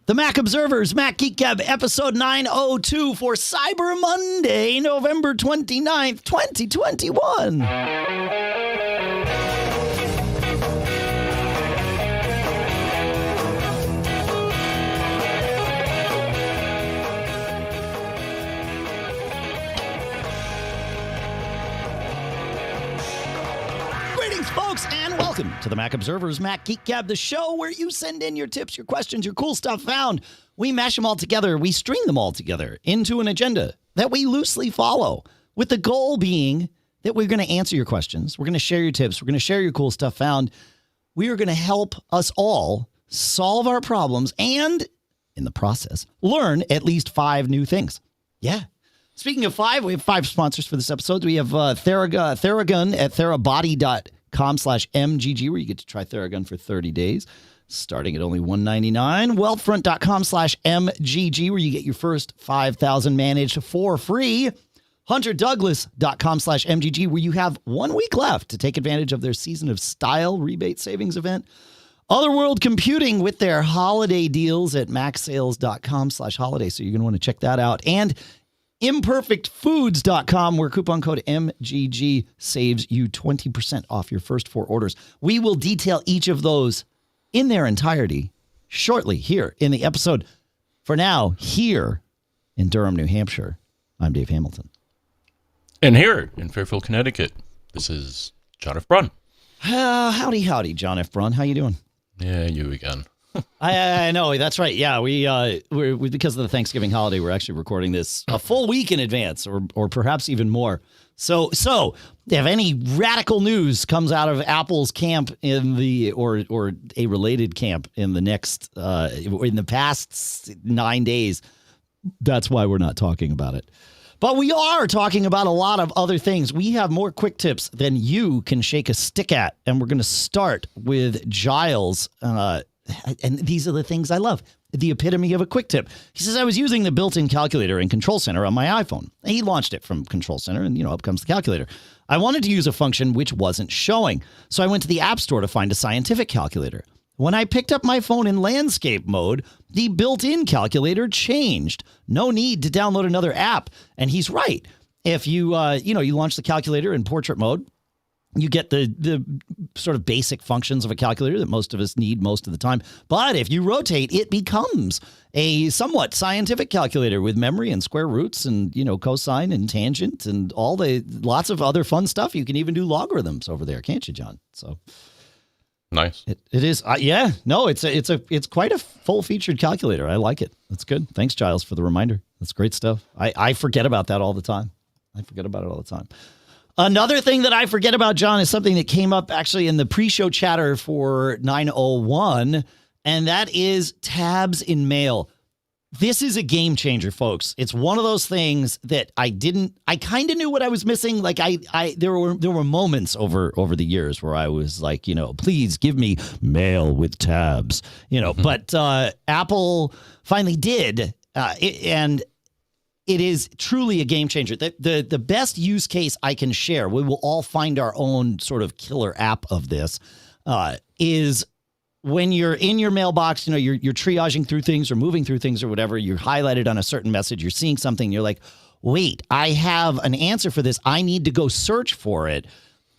The Mac Observers, Mac Geek Gab, episode 902 for Cyber Monday, November 29th, 2021. Greetings, folks, and welcome to the Mac Observers, Mac Geek Gab, the show where you send in your tips, your questions, your cool stuff found. We mash them all together. We string them all together into an agenda that we loosely follow, with the goal being that we're going to answer your questions. We're going to share your tips. We're going to share your cool stuff found. We are going to help us all solve our problems and, in the process, learn at least 5 new things. Yeah. Speaking of 5, we have 5 sponsors for this episode. We have Theragun at therabody.com/MGG, where you get to try Theragun for 30 days, starting at only $199. Wealthfront.com/MGG, where you get your first 5,000 managed for free. HunterDouglas.com/MGG, where you have 1 week left to take advantage of their Season of Style rebate savings event. Otherworld Computing with their holiday deals at maxsales.com/holiday, so you're going to want to check that out. And imperfectfoods.com, where coupon code MGG saves you 20% off your first 4 orders. We will detail each of those in their entirety shortly here in the episode. For now, here in Durham, New Hampshire, I'm Dave Hamilton. And here in Fairfield, Connecticut, this is John F. Brunn. Howdy, John F. Brunn. How you doing? Yeah, you again. I know, that's right. Yeah, we're because of the Thanksgiving holiday, we're actually recording this a full week in advance, or perhaps even more. So if any radical news comes out of Apple's camp in the or a related camp in the next in the past 9 days, that's why we're not talking about it. But we are talking about a lot of other things. We have more quick tips than you can shake a stick at, and we're going to start with Giles. And these are the things I love. The epitome of a quick tip. He says, I was using the built-in calculator in Control Center on my iPhone. He launched it from Control Center, and, up comes the calculator. I wanted to use a function which wasn't showing, so I went to the App Store to find a scientific calculator. When I picked up my phone in landscape mode, the built-in calculator changed. No need to download another app. And he's right. If you, you launch the calculator in portrait mode, you get the sort of basic functions of a calculator that most of us need most of the time. But if you rotate, it becomes a somewhat scientific calculator with memory and square roots and, cosine and tangent and lots of other fun stuff. You can even do logarithms over there, can't you, John? So nice. It is. Yeah. No, it's quite a full-featured calculator. I like it. That's good. Thanks, Giles, for the reminder. That's great stuff. I forget about that all the time. Another thing that I forget about, John, is something that came up actually in the pre-show chatter for 901, and that is tabs in Mail. This is a game changer, folks. It's one of those things that I kind of knew what I was missing. Like there were moments over the years where I was like, please give me Mail with tabs, but Apple finally did. And it is truly a game changer. The best use case I can share, we will all find our own sort of killer app of this, is when you're in your mailbox, you're triaging through things or moving through things or whatever, you're highlighted on a certain message, you're seeing something, you're like, wait, I have an answer for this. I need to go search for it.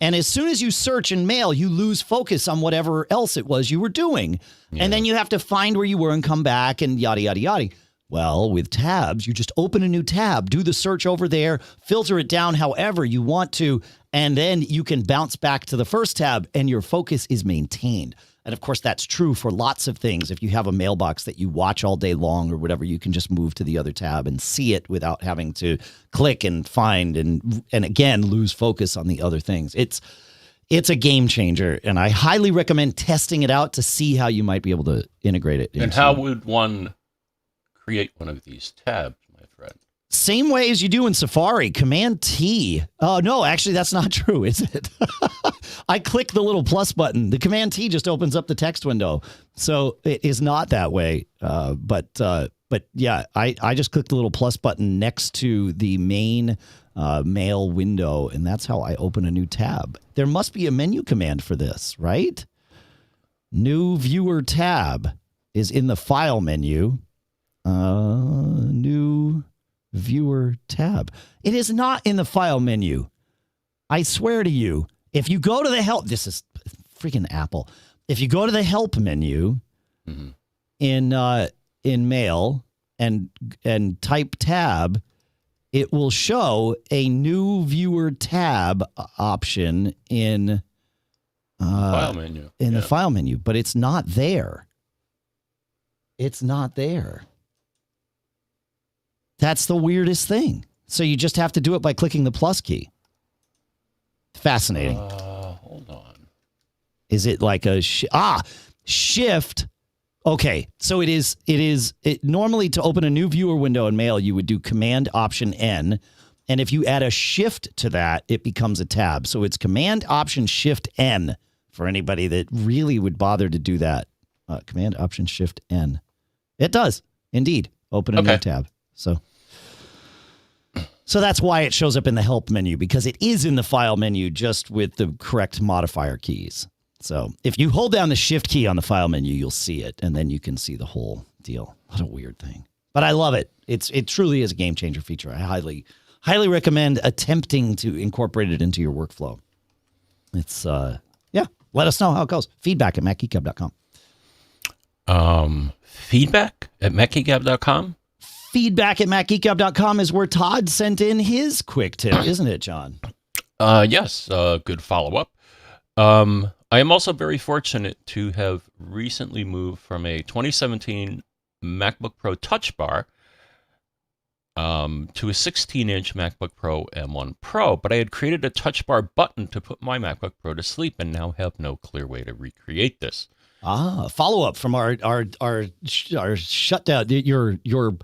And as soon as you search in Mail, you lose focus on whatever else it was you were doing. Yeah. And then you have to find where you were and come back and yada, yada, yada. Well, with tabs, you just open a new tab, do the search over there, filter it down however you want to, and then you can bounce back to the first tab and your focus is maintained. And of course, that's true for lots of things. If you have a mailbox that you watch all day long or whatever, you can just move to the other tab and see it without having to click and find and again, lose focus on the other things. It's a game changer, and I highly recommend testing it out to see how you might be able to integrate it. And how would one create one of these tabs, my friend? Same way as you do in Safari, Command-T. Oh, no, actually, that's not true, is it? I click the little plus button. The Command-T just opens up the text window. So it is not that way. But yeah, I just click the little plus button next to the main mail window, and that's how I open a new tab. There must be a menu command for this, right? New viewer tab. is in the File menu. New Viewer tab. It is not in the File menu. I swear to you, if you go to the Help, this is freaking Apple. If you go to the Help menu in Mail and type tab, it will show a New Viewer tab option in File menu. the File menu, but it's not there. It's not there. That's the weirdest thing. So you just have to do it by clicking the plus key. Fascinating. Hold on. Is it like a shift? Okay, so it normally to open a new viewer window in Mail, you would do Command Option N, and if you add a shift to that, it becomes a tab. So it's Command Option Shift N for anybody that really would bother to do that. Command Option Shift N. It does indeed open a new tab. So that's why it shows up in the Help menu, because it is in the File menu just with the correct modifier keys. So if you hold down the Shift key on the File menu, you'll see it, and then you can see the whole deal. What a weird thing. But I love it. It truly is a game changer feature. I highly recommend attempting to incorporate it into your workflow. It's, let us know how it goes. Feedback at macgeekgab.com. Feedback at macgeekgab.com? Feedback at macgeekgab.com is where Todd sent in his quick tip, isn't it, John? Yes, good follow-up. I am also very fortunate to have recently moved from a 2017 MacBook Pro Touch Bar to a 16-inch MacBook Pro M1 Pro, but I had created a Touch Bar button to put my MacBook Pro to sleep and now have no clear way to recreate this. Follow-up from our shutdown, your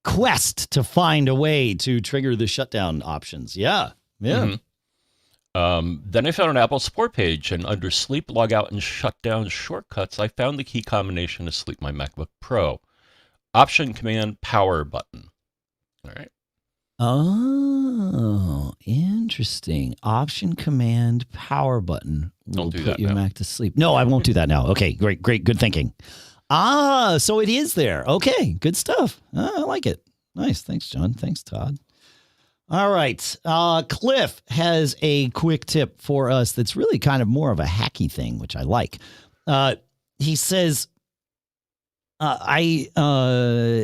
quest to find a way to trigger the shutdown options. Yeah. Then I found an Apple support page, and under Sleep, Logout, and Shutdown Shortcuts, I found the key combination to sleep my MacBook Pro. Option, Command, Power button. All right. Oh, interesting. Option, Command, Power button will put your Mac to sleep. No, I won't do that now. Okay, great, good thinking. So it is there. Okay, good stuff. I like it. Nice. Thanks, John. Thanks, Todd. All right. Cliff has a quick tip for us that's really kind of more of a hacky thing, which I like. He says, I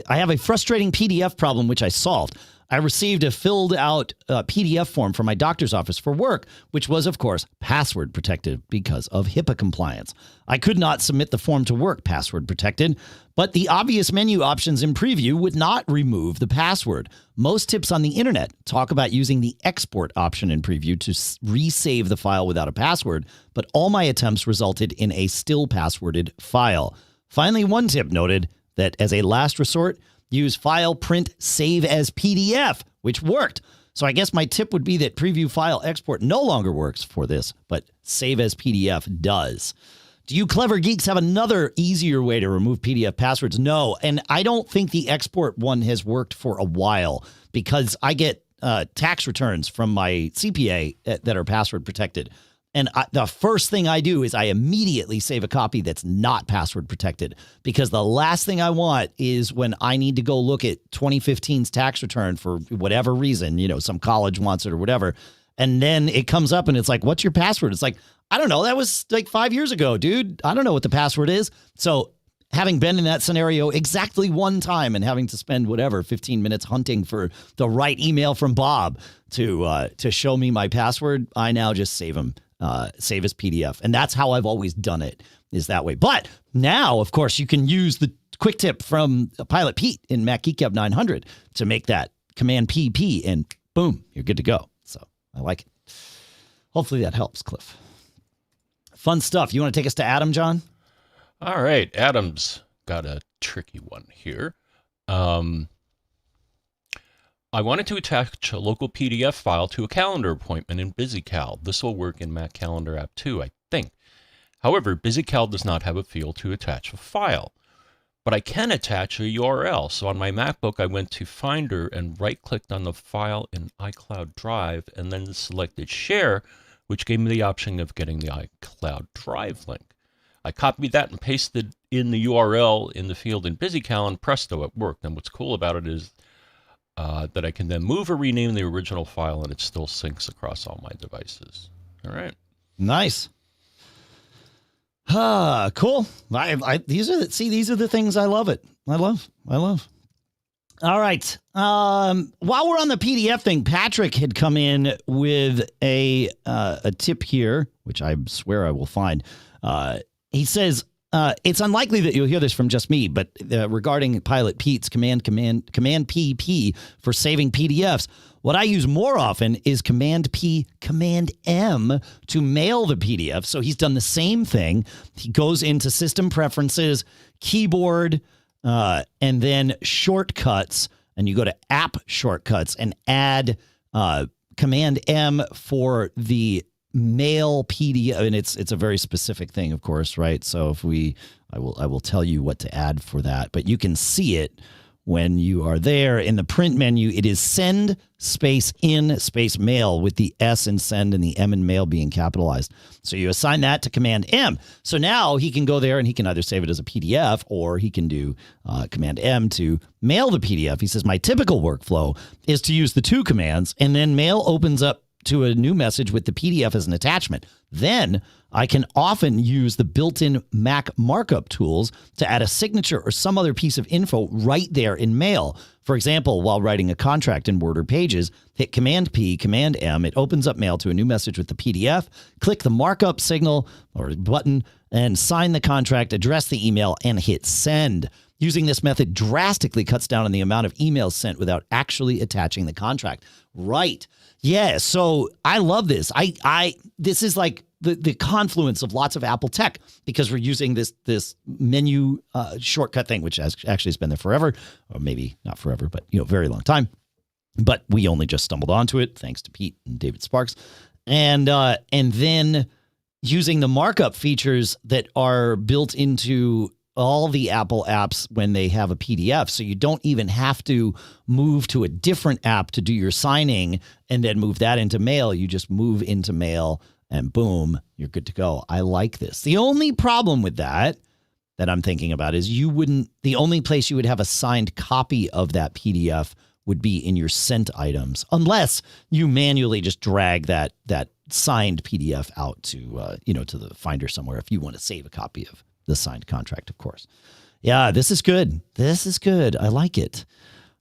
have a frustrating PDF problem, which I solved. I received a filled out PDF form from my doctor's office for work, which was, of course, password protected because of HIPAA compliance. I could not submit the form to work password protected, but the obvious menu options in preview would not remove the password. Most tips on the internet talk about using the export option in preview to resave the file without a password, but all my attempts resulted in a still passworded file. Finally, one tip noted that as a last resort, use file print save as PDF, which worked. So I guess my tip would be that preview file export no longer works for this, but save as PDF does. Do you clever geeks have another easier way to remove PDF passwords? No, and I don't think the export one has worked for a while because I get tax returns from my CPA that are password protected. And the first thing I do is I immediately save a copy that's not password protected, because the last thing I want is when I need to go look at 2015's tax return for whatever reason, some college wants it or whatever. And then it comes up and it's like, what's your password? It's like, I don't know. That was like 5 years ago, dude. I don't know what the password is. So having been in that scenario exactly one time and having to spend 15 minutes hunting for the right email from Bob to show me my password, I now just save them. Save as PDF. And that's how I've always done it, is that way. But now, of course, you can use the quick tip from Pilot Pete in Mac Geek Gab 900 to make that Command PP, and boom, you're good to go. So I like it. Hopefully that helps, Cliff. Fun stuff. You want to take us to Adam, John? All right. Adam's got a tricky one here. I wanted to attach a local PDF file to a calendar appointment in BusyCal. This will work in Mac Calendar app too, I think. However, BusyCal does not have a field to attach a file. But I can attach a URL. So on my MacBook, I went to Finder and right-clicked on the file in iCloud Drive and then selected Share, which gave me the option of getting the iCloud Drive link. I copied that and pasted in the URL in the field in BusyCal, and presto, it worked. And what's cool about it is that I can then move or rename the original file, and it still syncs across all my devices. All right. Nice. Cool. These are the things I love. I love. All right. While we're on the PDF thing, Patrick had come in with a tip here, which I swear I will find. He says, it's unlikely that you'll hear this from just me, but regarding Pilot Pete's Command PP for saving PDFs, what I use more often is Command P, Command M to mail the PDF. So he's done the same thing. He goes into System Preferences, Keyboard, and then Shortcuts, and you go to App Shortcuts and add Command M for the mail PDF, and it's a very specific thing, of course, right? So if I will tell you what to add for that, but you can see it when you are there in the print menu. It is send space in space mail, with the S in send and the M in mail being capitalized. So you assign that to Command M. So now he can go there and he can either save it as a PDF, or he can do Command M to mail the PDF. He says, my typical workflow is to use the two commands, and then mail opens up to a new message with the PDF as an attachment. Then I can often use the built-in Mac markup tools to add a signature or some other piece of info right there in Mail. For example, while writing a contract in Word or Pages, hit Command P, Command M. It opens up Mail to a new message with the PDF. Click the markup signal or button and sign the contract, address the email, and hit send. Using this method drastically cuts down on the amount of emails sent without actually attaching the contract. Right. Yeah, so I love this. This is like the confluence of lots of Apple tech, because we're using this menu shortcut thing, which actually has been there forever, or maybe not forever, but very long time. But we only just stumbled onto it thanks to Pete and David Sparks, and then using the markup features that are built into all the Apple apps when they have a PDF. So you don't even have to move to a different app to do your signing and then move that into Mail. You just move into Mail and boom, you're good to go. I like this. The only problem with that I'm thinking about is the only place you would have a signed copy of that PDF would be in your sent items, unless you manually just drag that signed PDF out to to the Finder somewhere if you want to save a copy of the signed contract, of course. Yeah, this is good. I like it.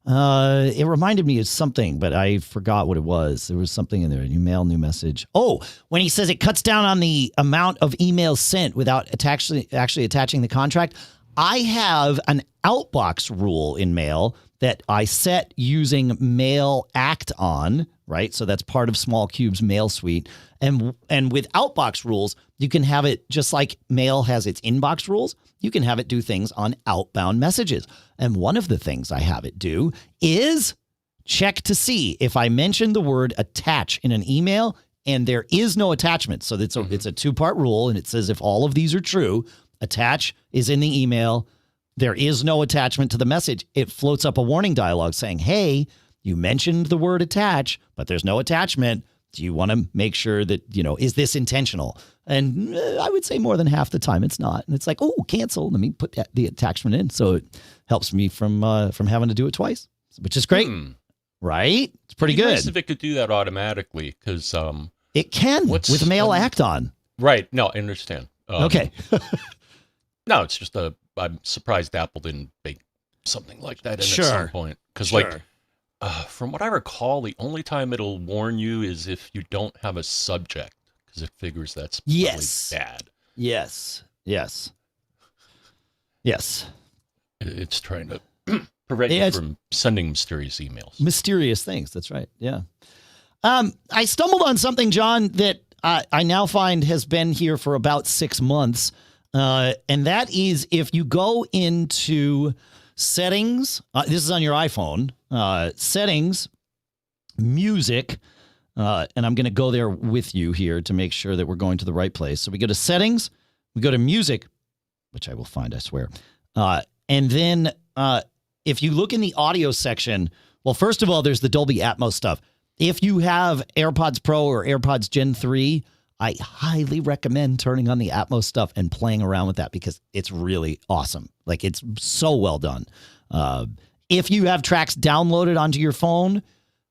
It reminded me of something, but I forgot what it was. There was something in there. New mail, new message. Oh, when he says it cuts down on the amount of emails sent without actually attaching the contract. I have an outbox rule in Mail that I set using Mail Act on, right? So that's part of Small Cube's Mail Suite. And with outbox rules, you can have it just like Mail has its inbox rules. You can have it do things on outbound messages. And one of the things I have it do is check to see if I mention the word attach in an email and there is no attachment. So it's a two-part rule, and it says if all of these are true, attach is in the email, there is no attachment to the message, it floats up a warning dialog saying, hey, you mentioned the word attach, but there's no attachment. Do you want to make sure that, is this intentional? And I would say more than half the time it's not. And it's like, oh, cancel. Let me put the attachment in. So it helps me from having to do it twice, which is great. Right? It's pretty good. Nice if it could do that automatically, because it can with Mail Act on. Right. No, I understand. Okay. No, it's just I'm surprised Apple didn't bake something like that in at some point. Because from what I recall, the only time it'll warn you is if you don't have a subject, because it figures that's probably bad. Yes. It's trying to prevent you from sending mysterious emails. Mysterious things, that's right, yeah. I stumbled on something, John, that I now find has been here for about 6 months, and that is if you go into Settings, this is on your iPhone, Settings, Music, and I'm going to go there with you here to make sure that we're going to the right place. So we go to Settings, we go to Music, which I will find, I swear. And then if you look in the audio section, well, first of all, there's the Dolby Atmos stuff. If you have AirPods Pro or AirPods Gen 3, I highly recommend turning on the Atmos stuff and playing around with that because it's really awesome. Like, it's so well done. If you have tracks downloaded onto your phone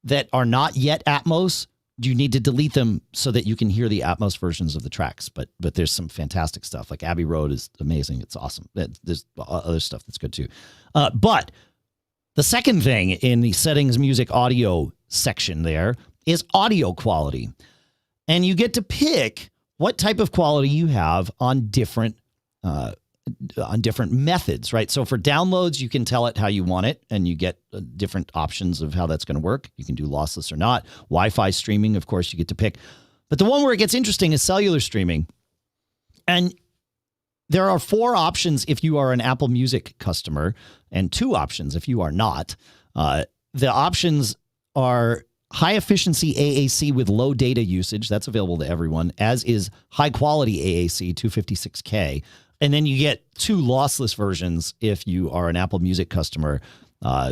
that are not yet Atmos, you need to delete them so that you can hear the Atmos versions of the tracks. But there's some fantastic stuff. Like Abbey Road is amazing. It's awesome. There's other stuff that's good too. But the second thing in the settings, music, audio section there is audio quality. And you get to pick what type of quality you have on different methods, right? So for downloads, you can tell it how you want it, and you get different options of how that's going to work. You can do lossless or not. Wi-Fi streaming, of course, you get to pick. But the one where it gets interesting is cellular streaming. And there are 4 options if you are an Apple Music customer, and 2 options if you are not. The options are high efficiency AAC with low data usage. That's available to everyone, as is high quality AAC 256K. And then you get 2 lossless versions if you are an Apple Music customer.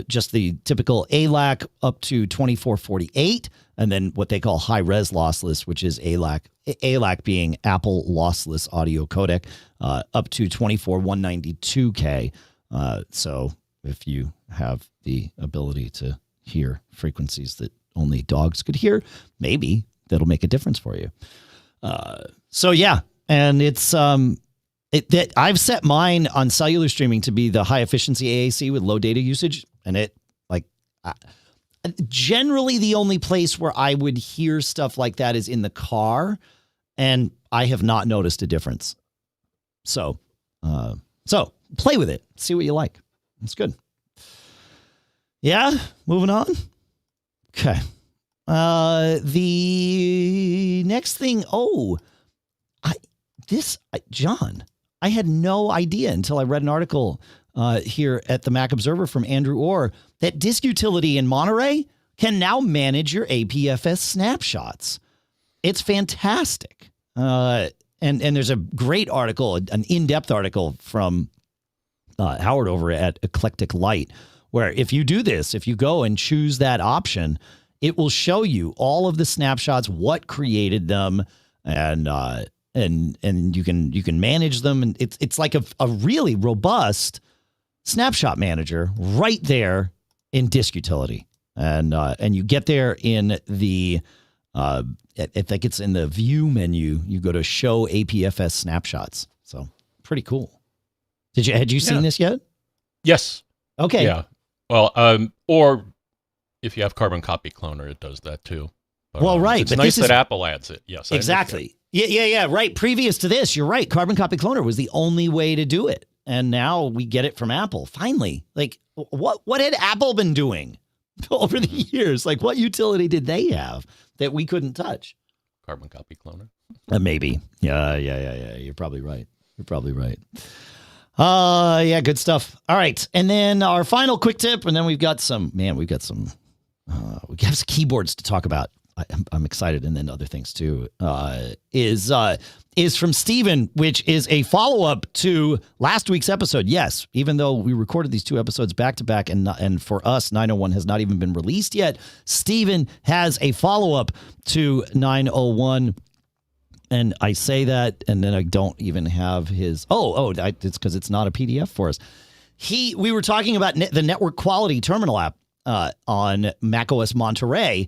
Just the typical ALAC up to 2448, and then what they call high-res lossless, which is ALAC. ALAC being Apple Lossless Audio Codec, up to 24192K. So if you have the ability to hear frequencies that only dogs could hear, maybe that'll make a difference for you. So yeah, and it's that I've set mine on cellular streaming to be the high efficiency AAC with low data usage, and it generally the only place where I would hear stuff like that is in the car, and I have not noticed a difference. So play with it, see what you like. It's good. Yeah, moving on. Okay. The next thing. John, I had no idea until I read an article here at the Mac Observer from Andrew Orr that Disk Utility in Monterey can now manage your APFS snapshots. It's fantastic. And there's a great article, an in-depth article from Howard over at Eclectic Light, where if you do this, if you go and choose that option, it will show you all of the snapshots, what created them, and you can manage them, and it's like a really robust snapshot manager right there in Disk Utility, and you get there in the I think it's in the View menu. You go to Show APFS Snapshots. So pretty cool. Had you seen this yet? Yes. Okay. Yeah. Well, or if you have Carbon Copy Cloner, it does that too. But, well, right. It's nice that Apple adds it. Yes. Exactly. Yeah. Right. Previous to this, you're right. Carbon Copy Cloner was the only way to do it. And now we get it from Apple. Finally. Like, what had Apple been doing over the years? Like, what utility did they have that we couldn't touch? Carbon Copy Cloner. Maybe. Yeah. You're probably right. Yeah, good stuff. All right. And then our final quick tip, and then we have some keyboards to talk about. I'm excited. And then other things too, is from Steven, which is a follow-up to last week's episode. Yes, even though we recorded these 2 episodes back to back, and for us, 901 has not even been released yet, Steven has a follow-up to 901. And I say that, and then I don't even have his. It's because it's not a PDF for us. We were talking about the network quality terminal app on macOS Monterey,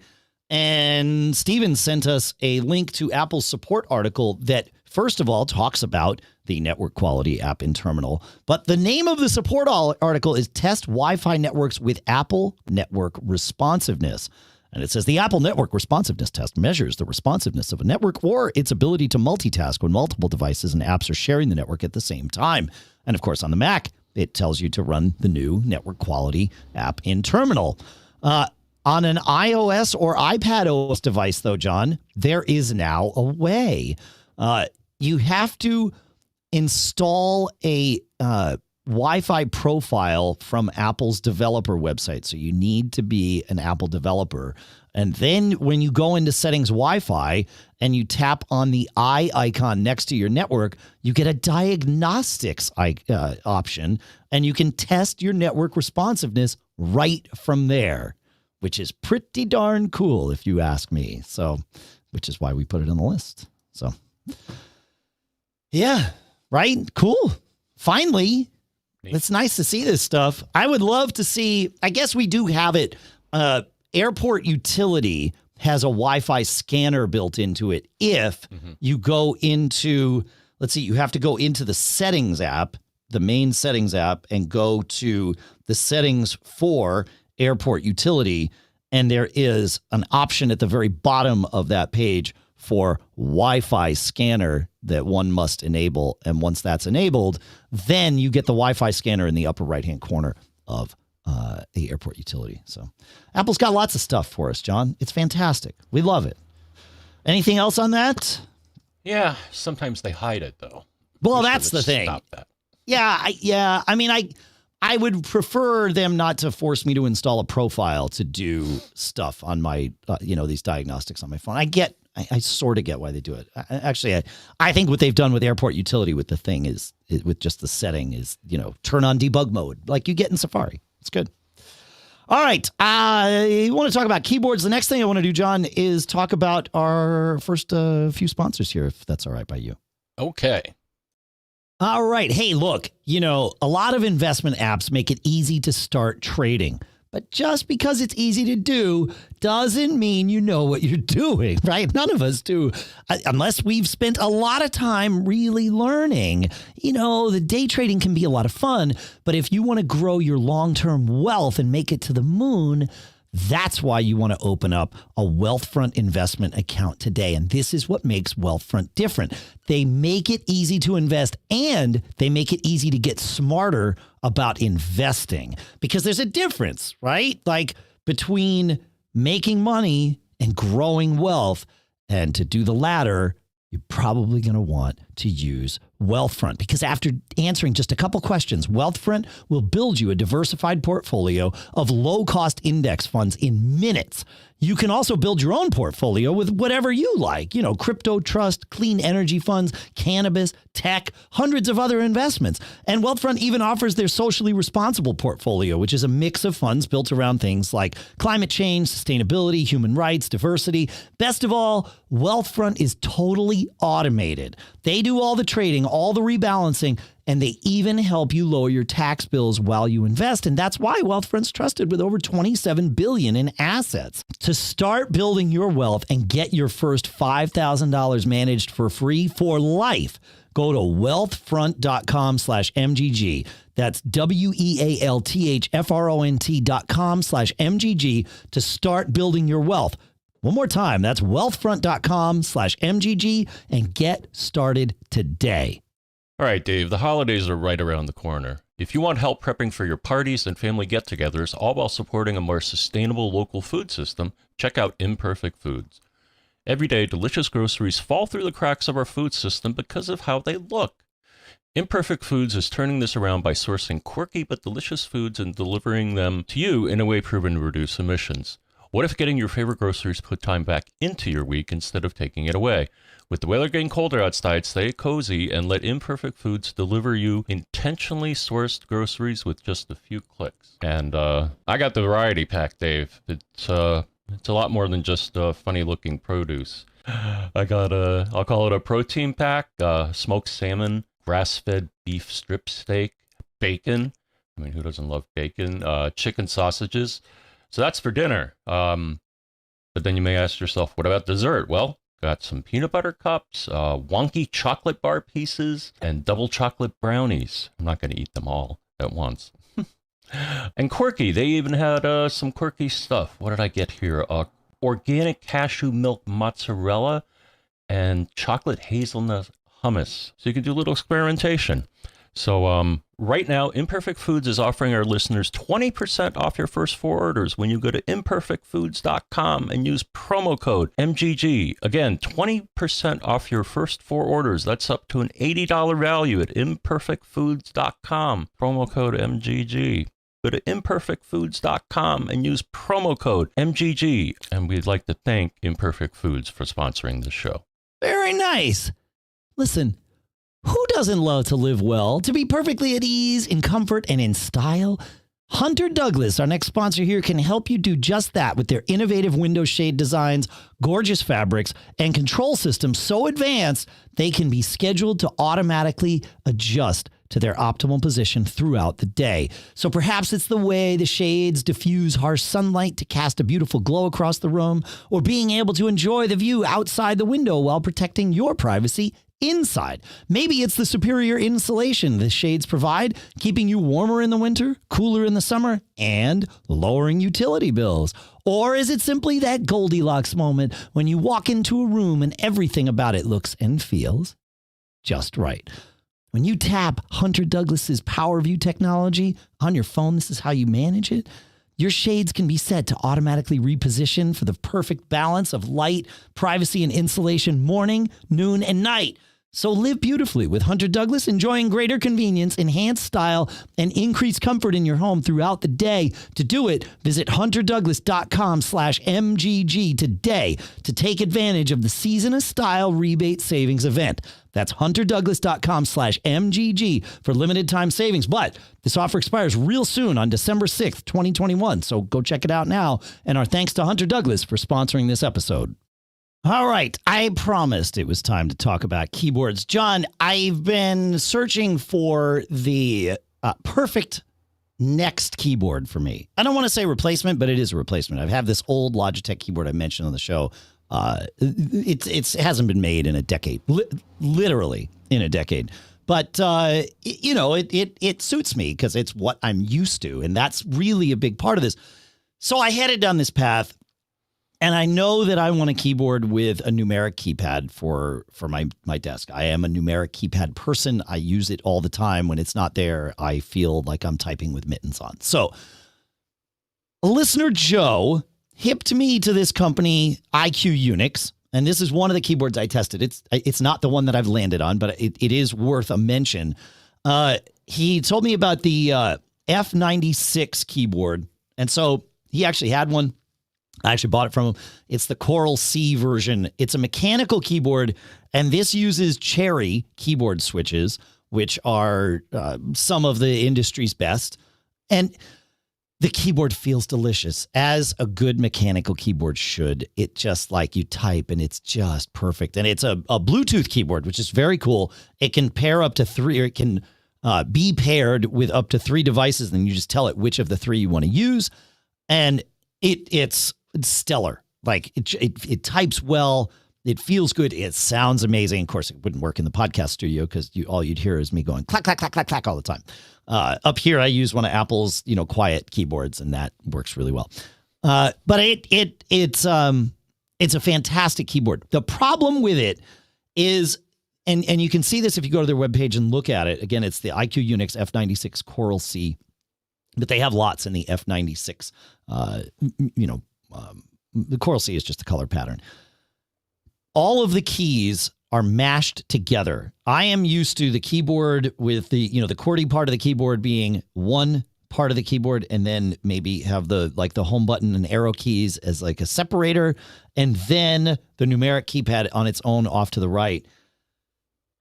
and Steven sent us a link to Apple's support article that, first of all, talks about the network quality app in terminal. But the name of the support article is Test Wi-Fi Networks with Apple Network Responsiveness. And it says the Apple Network Responsiveness Test measures the responsiveness of a network or its ability to multitask when multiple devices and apps are sharing the network at the same time. And of course, on the Mac, it tells you to run the new network quality app in terminal. On an iOS or iPad OS device, though, John, there is now a way. You have to install a Wi-Fi profile from Apple's developer website. So you need to be an Apple developer. And then when you go into settings Wi-Fi and you tap on the eye icon next to your network, you get a diagnostics option, and you can test your network responsiveness right from there, which is pretty darn cool if you ask me. So, which is why we put it on the list. So, yeah, right? Cool. Finally, Neat. it's nice to see this stuff. I would love to see, I guess we do have it. Airport Utility has a Wi-Fi scanner built into it. If you go into, let's see, you have to go into the settings app, the main settings app, and go to the settings for Airport Utility. And there is an option at the very bottom of that page for Wi-Fi scanner that one must enable. And once that's enabled, then you get the Wi-Fi scanner in the upper right-hand corner of the Airport Utility. So Apple's got lots of stuff for us, John. It's fantastic. We love it. Anything else on that? Yeah, sometimes they hide it, though. Well, Wish they that's would the thing. Stop that. Yeah. I mean, I would prefer them not to force me to install a profile to do stuff on my, these diagnostics on my phone. I sort of get why they do it. I think what they've done with Airport Utility with the thing is with just the setting is, turn on debug mode like you get in Safari. It's good. All right. You want to talk about keyboards. The next thing I want to do, John, is talk about our first few sponsors here, if that's all right by you. Okay. All right. Hey, look, a lot of investment apps make it easy to start trading. But just because it's easy to do doesn't mean you know what you're doing, right? None of us do, unless we've spent a lot of time really learning. The day trading can be a lot of fun, but if you want to grow your long-term wealth and make it to the moon, that's why you want to open up a Wealthfront investment account today. And this is what makes Wealthfront different. They make it easy to invest and they make it easy to get smarter about investing because there's a difference, right? Like between making money and growing wealth. And to do the latter, you're probably going to want to use Wealthfront because after answering just a couple questions, Wealthfront will build you a diversified portfolio of low-cost index funds in minutes. You can also build your own portfolio with whatever you like, crypto, trust, clean energy funds, cannabis, tech, hundreds of other investments. And Wealthfront even offers their socially responsible portfolio, which is a mix of funds built around things like climate change, sustainability, human rights, diversity. Best of all, Wealthfront is totally automated. They do all the trading, all the rebalancing, and they even help you lower your tax bills while you invest. And that's why Wealthfront's trusted with over $27 billion in assets. To start building your wealth and get your first $5,000 managed for free for life, go to wealthfront.com/MGG. That's wealthfront.com/MGG to start building your wealth. One more time, that's wealthfront.com/MGG and get started today. All right, Dave, the holidays are right around the corner. If you want help prepping for your parties and family get-togethers, all while supporting a more sustainable local food system, check out Imperfect Foods. Every day, delicious groceries fall through the cracks of our food system because of how they look. Imperfect Foods is turning this around by sourcing quirky but delicious foods and delivering them to you in a way proven to reduce emissions. What if getting your favorite groceries put time back into your week instead of taking it away? With the weather getting colder outside, stay cozy and let Imperfect Foods deliver you intentionally sourced groceries with just a few clicks. And I got the variety pack, Dave. It's a lot more than just funny-looking produce. I got I'll call it a protein pack, smoked salmon, grass-fed beef strip steak, bacon. I mean, who doesn't love bacon? Chicken sausages. So that's for dinner. But then you may ask yourself, what about dessert? Well, got some peanut butter cups, wonky chocolate bar pieces, and double chocolate brownies. I'm not going to eat them all at once. And quirky. They even had some quirky stuff. What did I get here? Organic cashew milk mozzarella and chocolate hazelnut hummus. So you can do a little experimentation. So right now, Imperfect Foods is offering our listeners 20% off your first 4 orders when you go to imperfectfoods.com and use promo code MGG. Again, 20% off your first 4 orders. That's up to an $80 value at imperfectfoods.com. Promo code MGG. Go to imperfectfoods.com and use promo code MGG. And we'd like to thank Imperfect Foods for sponsoring this show. Very nice. Listen. Who doesn't love to live well, to be perfectly at ease, in comfort, and in style? Hunter Douglas, our next sponsor here, can help you do just that with their innovative window shade designs, gorgeous fabrics, and control systems so advanced they can be scheduled to automatically adjust to their optimal position throughout the day. So perhaps it's the way the shades diffuse harsh sunlight to cast a beautiful glow across the room, or being able to enjoy the view outside the window while protecting your privacy inside. Maybe it's the superior insulation the shades provide, keeping you warmer in the winter, cooler in the summer, and lowering utility bills. Or is it simply that Goldilocks moment when you walk into a room and everything about it looks and feels just right? When you tap Hunter Douglas's PowerView technology on your phone, this is how you manage it. Your shades can be set to automatically reposition for the perfect balance of light, privacy, and insulation morning, noon, and night. So live beautifully with Hunter Douglas, enjoying greater convenience, enhanced style, and increased comfort in your home throughout the day. To do it, visit hunterdouglas.com/MGG today to take advantage of the Season of Style Rebate Savings event. That's hunterdouglas.com/MGG for limited time savings. But this offer expires real soon on December 6th, 2021. So go check it out now. And our thanks to Hunter Douglas for sponsoring this episode. All right, I promised it was time to talk about keyboards. John, I've been searching for the perfect next keyboard for me. I don't want to say replacement, but it is a replacement. I have this old Logitech keyboard I mentioned on the show. It hasn't been made in a decade, literally in a decade. But, it suits me because it's what I'm used to, and that's really a big part of this. So I headed down this path. And I know that I want a keyboard with a numeric keypad for my desk. I am a numeric keypad person. I use it all the time. When it's not there, I feel like I'm typing with mittens on. So listener Joe hipped me to this company, IQUNIX. And this is one of the keyboards I tested. It's not the one that I've landed on, but it is worth a mention. He told me about the F96 keyboard. And so he actually had one. I actually bought it from him. It's the Coral C version. It's a mechanical keyboard, and this uses Cherry keyboard switches, which are some of the industry's best. And the keyboard feels delicious, as a good mechanical keyboard should. It just like you type, and it's just perfect. And it's a Bluetooth keyboard, which is very cool. It can pair up to 3, or it can be paired with up to 3 devices, and you just tell it which of the 3 you want to use. And it's stellar. Like it types well. It feels good. It sounds amazing. Of course, it wouldn't work in the podcast studio because all you'd hear is me going clack, clack, clack, clack, clack all the time. Up here, I use one of Apple's, quiet keyboards, and that works really well. But it's a fantastic keyboard. The problem with it is, and you can see this if you go to their webpage and look at it. Again, it's the IQUNIX F96 Coral C, but they have lots in the F96. The Coral C is just a color pattern. All of the keys are mashed together. I am used to the keyboard with the QWERTY part of the keyboard being one part of the keyboard, and then maybe have the home button and arrow keys as like a separator, and then the numeric keypad on its own off to the right.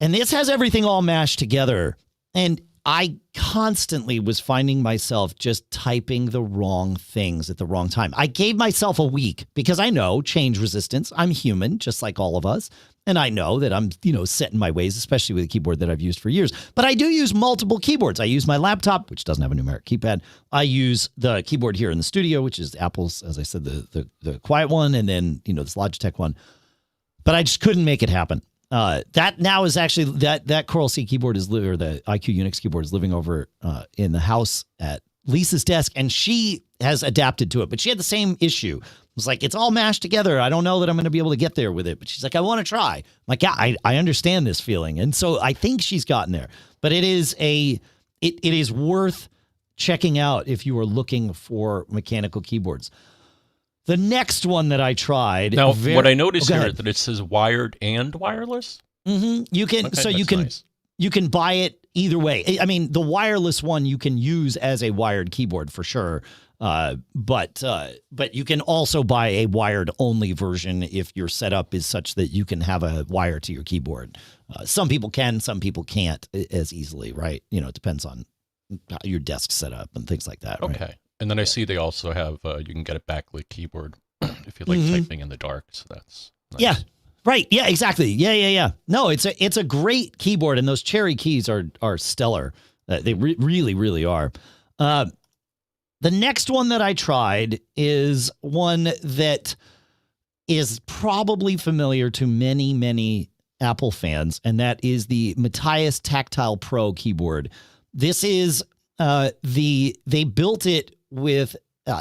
And this has everything all mashed together. And I constantly was finding myself just typing the wrong things at the wrong time. I gave myself a week because I know change resistance. I'm human, just like all of us. And I know that I'm, set in my ways, especially with a keyboard that I've used for years. But I do use multiple keyboards. I use my laptop, which doesn't have a numeric keypad. I use the keyboard here in the studio, which is Apple's, as I said, the quiet one, and then, this Logitech one. But I just couldn't make it happen. That now is actually that Coral C keyboard or the IQUNIX keyboard is living over in the house at Lisa's desk, and she has adapted to it, but she had the same issue. It was like, it's all mashed together. I don't know that I'm going to be able to get there with it, but she's like, I want to try. I'm like, yeah, I understand this feeling. And so I think she's gotten there, but it is worth checking out if you are looking for mechanical keyboards. The next one that I tried. Now, what I noticed here is that it says wired and wireless. Mm-hmm. You can, nice. You can buy it either way. I mean, the wireless one you can use as a wired keyboard for sure. But you can also buy a wired only version if your setup is such that you can have a wire to your keyboard. Some people can, some people can't as easily, right? It depends on your desk setup and things like that. Right? Okay. And then I see they also have, you can get a backlit keyboard if you like typing in the dark. So that's nice. Yeah. Right. Yeah, exactly. Yeah. No, it's a great keyboard, and those cherry keys are stellar. They really, really are. The next one that I tried is one that is probably familiar to many, many Apple fans, and that is the Matias Tactile Pro keyboard. This is they built it with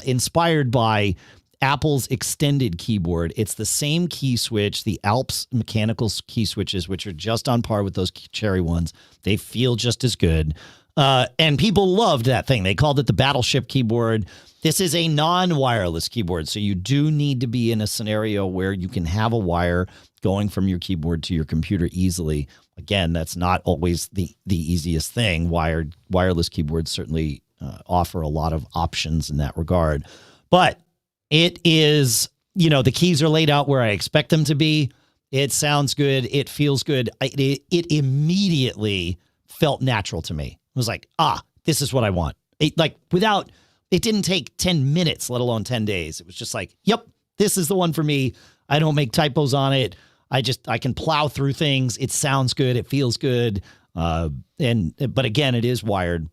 inspired by Apple's extended keyboard. It's the same key switch, the Alps mechanical key switches, which are just on par with those cherry ones. They feel just as good. And people loved that thing. They called it the Battleship keyboard. This is a non-wireless keyboard, so you do need to be in a scenario where you can have a wire going from your keyboard to your computer easily. Again, that's not always the easiest thing. Wireless keyboards certainly offer a lot of options in that regard. But it is, the keys are laid out where I expect them to be. It sounds good. It feels good. It immediately felt natural to me. It was like, this is what I want. It didn't take 10 minutes, let alone 10 days. It was just like, yep, this is the one for me. I don't make typos on it. I can plow through things. It sounds good. It feels good. But again, it is wired,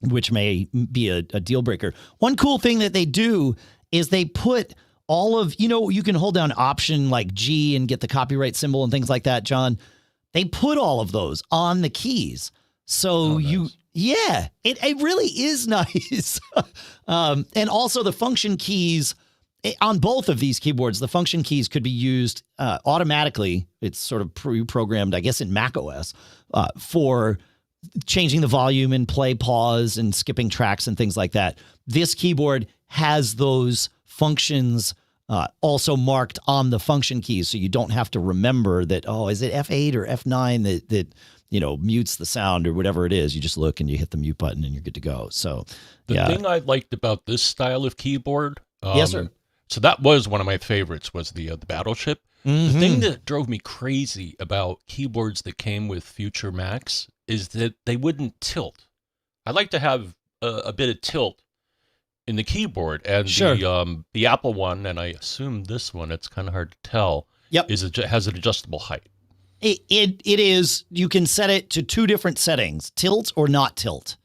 which may be a deal breaker. One cool thing that they do is they put all of, you can hold down Option like G and get the copyright symbol and things like that, John. They put all of those on the keys. So nice. It really is nice. And also the function keys on both of these keyboards, the function keys could be used automatically. It's sort of pre-programmed, I guess, in macOS for changing the volume and play, pause, and skipping tracks and things like that. This keyboard has those functions also marked on the function keys, so you don't have to remember that, is it F8 or F9 that mutes the sound or whatever it is. You just look and you hit the mute button and you're good to go. So the thing I liked about this style of keyboard, yes, sir. So that was one of my favorites, was the Battleship. Mm-hmm. The thing that drove me crazy about keyboards that came with future Macs is that they wouldn't tilt. I like to have a bit of tilt in the keyboard, and sure. The Apple one, and I assume this one, it's kind of hard to tell. Yep, has an adjustable height. It is. You can set it to two different settings: tilt or not tilt.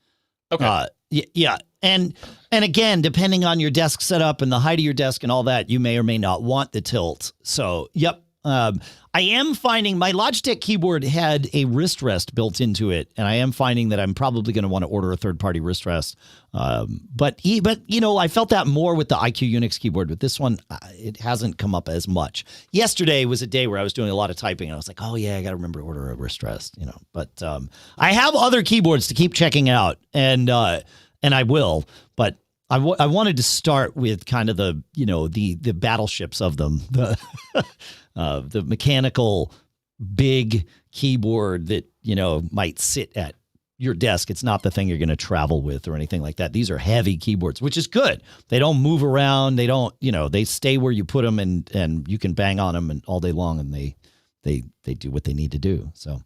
Okay. Yeah, and again, depending on your desk setup and the height of your desk and all that, you may or may not want the tilt. So, yep. I am finding my Logitech keyboard had a wrist rest built into it, and I am finding that I'm probably going to want to order a third-party wrist rest. But I felt that more with the IQUNIX keyboard. With this one, it hasn't come up as much. Yesterday was a day where I was doing a lot of typing, and I was like, oh yeah, I got to remember to order a wrist rest. But I have other keyboards to keep checking out, and I will. But I wanted to start with kind of the battleships of them. The mechanical big keyboard that, might sit at your desk. It's not the thing you're going to travel with or anything like that. These are heavy keyboards, which is good. They don't move around. They don't, they stay where you put them, and you can bang on them all day long, and they do what they need to do. So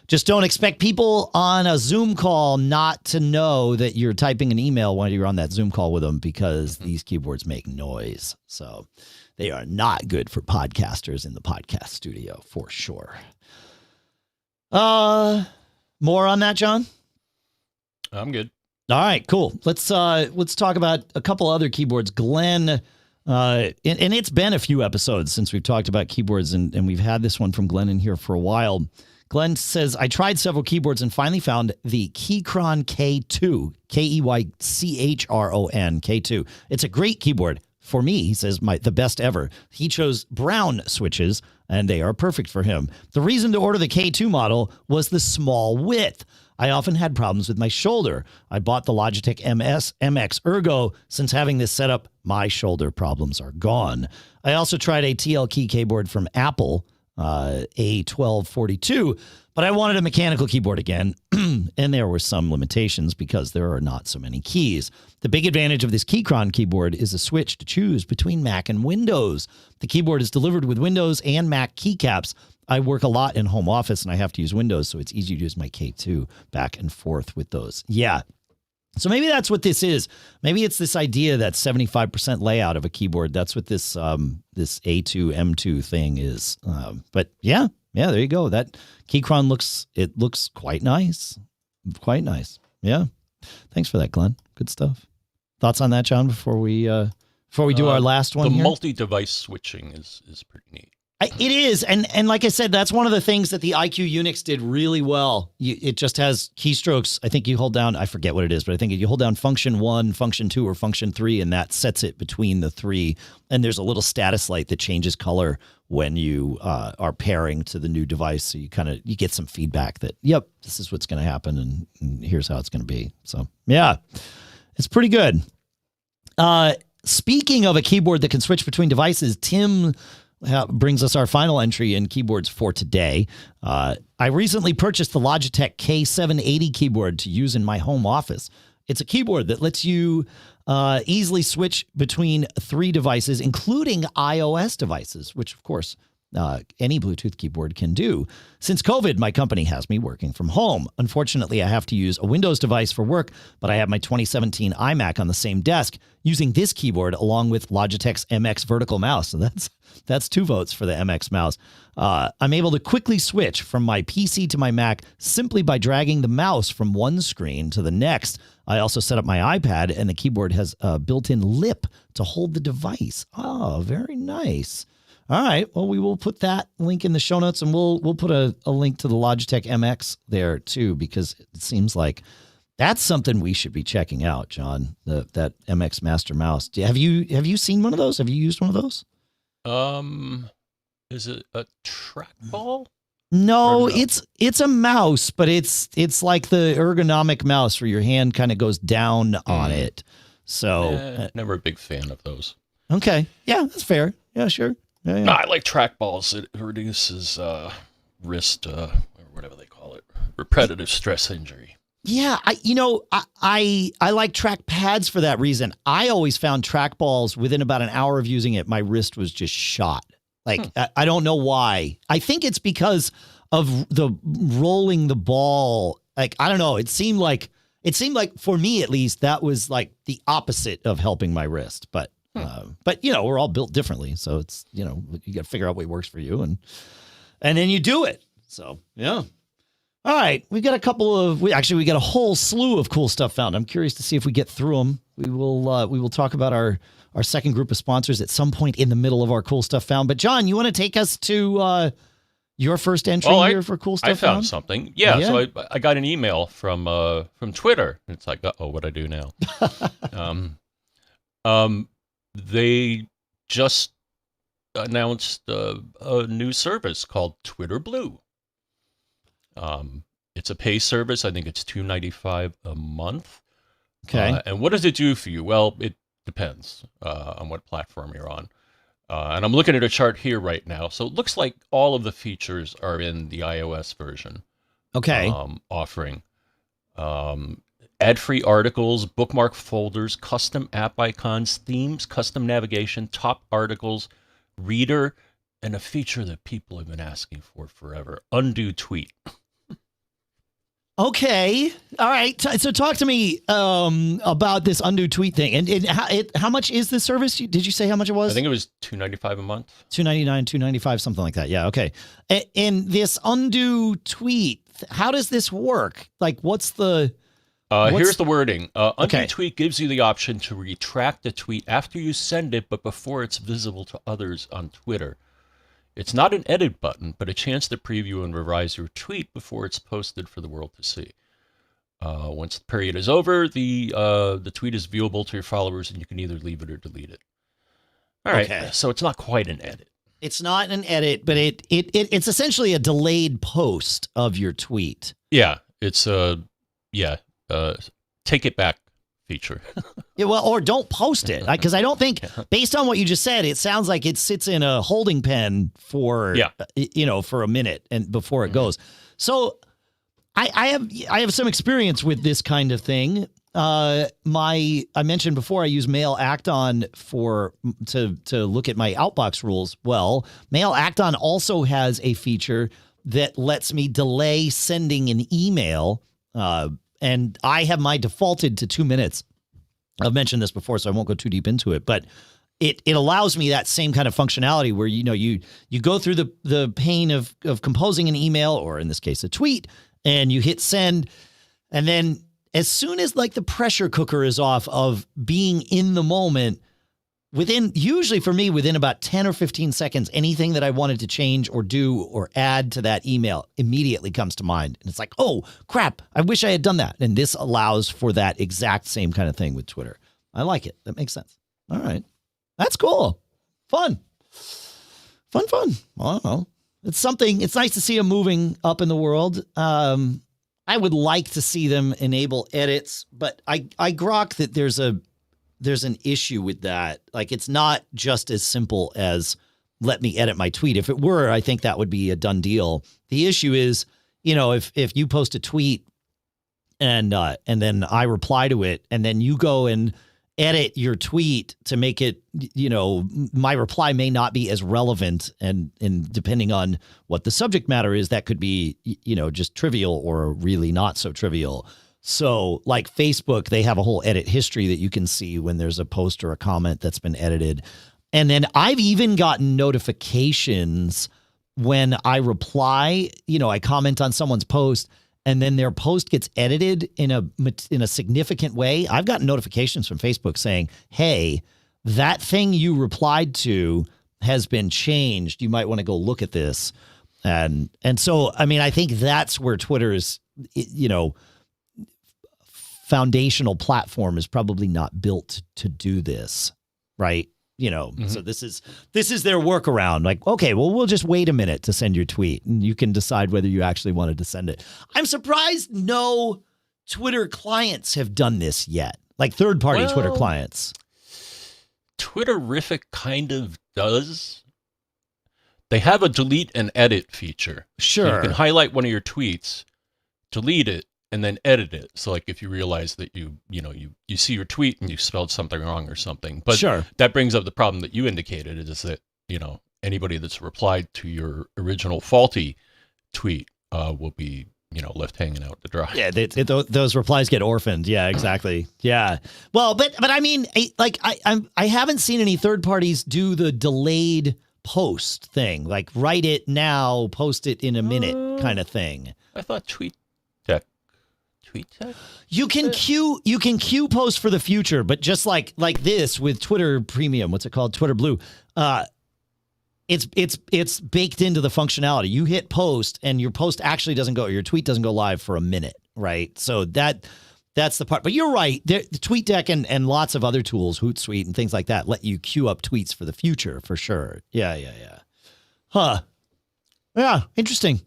just don't expect people on a Zoom call not to know that you're typing an email while you're on that Zoom call with them, because these keyboards make noise. So they are not good for podcasters in the podcast studio, for sure. More on that, John? I'm good. All right, cool. Let's talk about a couple other keyboards. Glen, and it's been a few episodes since we've talked about keyboards, and we've had this one from Glen in here for a while. Glen says, I tried several keyboards and finally found the Keychron K2, Keychron K2. It's a great keyboard. For me, he says, the best ever. He chose brown switches, and they are perfect for him. The reason to order the K2 model was the small width. I often had problems with my shoulder. I bought the Logitech MX Ergo. Since having this setup, my shoulder problems are gone. I also tried a TL key keyboard from Apple, A1242, but I wanted a mechanical keyboard again, and there were some limitations because there are not so many keys. The big advantage of this Keychron keyboard is a switch to choose between Mac and Windows. The keyboard is delivered with Windows and Mac keycaps. I work a lot in home office, and I have to use Windows, so it's easy to use my K2 back and forth with those. Yeah, So maybe that's what this is. Maybe it's this idea that 75% layout of a keyboard. That's what this this A2 M2 thing is. But yeah, there you go. That Keychron looks quite nice. Quite nice. Yeah. Thanks for that, Glenn. Good stuff. Thoughts on that, John, before we do our last one the here? multi-device switching is pretty neat. It is, and like I said, that's one of the things that the iQUNIX did really well. It just has keystrokes. I think you hold down, I forget what it is, but I think you hold down function 1, function 2, or function 3, and that sets it between the 3. And there's a little status light that changes color when you are pairing to the new device. So you get some feedback that, yep, this is what's going to happen, and here's how it's going to be. So yeah, it's pretty good. Speaking of a keyboard that can switch between devices, Tim brings us our final entry in keyboards for today. I recently purchased the Logitech K780 keyboard to use in my home office. It's a keyboard that lets you easily switch between 3 devices, including iOS devices, which, of course, any Bluetooth keyboard can do. Since COVID, my company has me working from home. Unfortunately, I have to use a Windows device for work, but I have my 2017 iMac on the same desk using this keyboard along with Logitech's MX vertical mouse. So that's 2 votes for the MX mouse. I'm able to quickly switch from my PC to my Mac simply by dragging the mouse from one screen to the next. I also set up my iPad, and the keyboard has a built-in lip to hold the device. Oh, very nice. All right. Well, we will put that link in the show notes, and we'll put a link to the Logitech MX there too, because it seems like that's something we should be checking out, John. That MX Master Mouse. Have you seen one of those? Have you used one of those? Is it a trackball? No, it's a mouse, but it's like the ergonomic mouse where your hand kind of goes down on it. So never a big fan of those. Okay. Yeah, that's fair. Yeah, sure. Yeah. No, I like trackballs. It reduces wrist, or whatever they call it, repetitive stress injury. Yeah, I like track pads for that reason. I always found trackballs within about an hour of using it, my wrist was just shot. Like, I don't know why. I think it's because of the rolling the ball. Like, I don't know. It seemed like for me, at least, that was like the opposite of helping my wrist. But we're all built differently. So it's, you got to figure out what works for you and then you do it. So, yeah. All right. We got we got a whole slew of cool stuff found. I'm curious to see if we get through them. We will talk about our second group of sponsors at some point in the middle of our cool stuff found. But John, you want to take us to your first entry here for cool stuff found? I found something. Yeah. So I got an email from Twitter. It's like, what I do now? They just announced a new service called Twitter Blue. It's a pay service. I think it's $2.95 a month. Okay. And what does it do for you? Well, it depends on what platform you're on. And I'm looking at a chart here right now. So it looks like all of the features are in the iOS version. Okay. Offering ad-free articles, bookmark folders, custom app icons, themes, custom navigation, top articles, reader, and a feature that people have been asking for forever, undo tweet. Okay. All right. So talk to me about this undo tweet thing. And how much is this service? Did you say how much it was? I think it was $2.95 a month. $2.99, $2.95, something like that. Yeah. Okay. And this undo tweet, how does this work? Like, what's the... here's the wording. Undo tweet gives you the option to retract a tweet after you send it, but before it's visible to others on Twitter. It's not an edit button, but a chance to preview and revise your tweet before it's posted for the world to see. Once the period is over, the tweet is viewable to your followers, and you can either leave it or delete it. All right, so it's not quite an edit. It's not an edit, but it's essentially a delayed post of your tweet. Yeah, it's take it back feature. Yeah, well, or don't post it, because I don't think, based on what you just said, it sounds like it sits in a holding pen for for a minute and before it goes. So I have some experience with this kind of thing. I mentioned before I use Mail Acton to look at my outbox rules. Well, Mail Acton also has a feature that lets me delay sending an email. and I have my defaulted to 2 minutes. I've mentioned this before, so I won't go too deep into it, but it allows me that same kind of functionality where, you go through the pain of composing an email, or in this case, a tweet, and you hit send. And then as soon as like the pressure cooker is off of being in the moment, usually for me, within about 10 or 15 seconds, anything that I wanted to change or do or add to that email immediately comes to mind. And it's like, oh, crap, I wish I had done that. And this allows for that exact same kind of thing with Twitter. I like it. That makes sense. All right. That's cool. Fun. I don't know. It's something. It's nice to see them moving up in the world. I would like to see them enable edits, but I grok that there's an issue with that. Like, it's not just as simple as let me edit my tweet. If it were, I think that would be a done deal. The issue is, if you post a tweet and then I reply to it, and then you go and edit your tweet to make it, my reply may not be as relevant, and depending on what the subject matter is, that could be, just trivial or really not so trivial. So like Facebook, they have a whole edit history that you can see when there's a post or a comment that's been edited. And then I've even gotten notifications when I reply, I comment on someone's post, and then their post gets edited in a significant way. I've gotten notifications from Facebook saying, hey, that thing you replied to has been changed. You might want to go look at this. And so, I mean, I think that's where Twitter is, foundational platform is probably not built to do this, right? So this is their workaround. Like, okay, well, we'll just wait a minute to send your tweet, and you can decide whether you actually wanted to send it. I'm surprised no Twitter clients have done this yet, like third-party Twitter clients. Twitterific kind of does. They have a delete and edit feature. Sure. So you can highlight one of your tweets, delete it, and then edit it. So like if you realize that you see your tweet and you spelled something wrong or something. But sure, that brings up the problem that you indicated, is that, anybody that's replied to your original faulty tweet will be, left hanging out to dry. Yeah, those replies get orphaned. Yeah, exactly. Yeah. Well, but I mean, I haven't seen any third parties do the delayed post thing, like write it now, post it in a minute kind of thing. I thought TweetTech. You can queue post for the future, but just like this with Twitter Premium, what's it called? Twitter Blue. It's baked into the functionality. You hit post and your post actually doesn't go, your tweet doesn't go live for a minute, right? So that's the part. But you're right. The TweetDeck and lots of other tools, Hootsuite and things like that, let you queue up tweets for the future for sure. Yeah. Huh. Yeah. Interesting.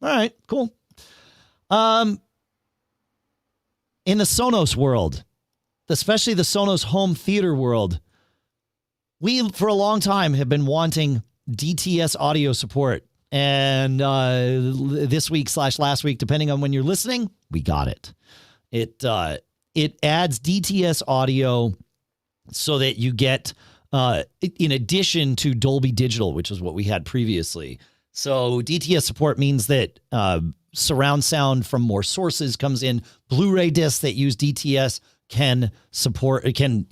All right. Cool. In the Sonos world, especially the Sonos home theater world, we, for a long time, have been wanting DTS audio support. And this week / last week, depending on when you're listening, we got it. It adds DTS audio so that you get, in addition to Dolby Digital, which is what we had previously. So DTS support means that surround sound from more sources comes in. Blu-ray discs that use DTS can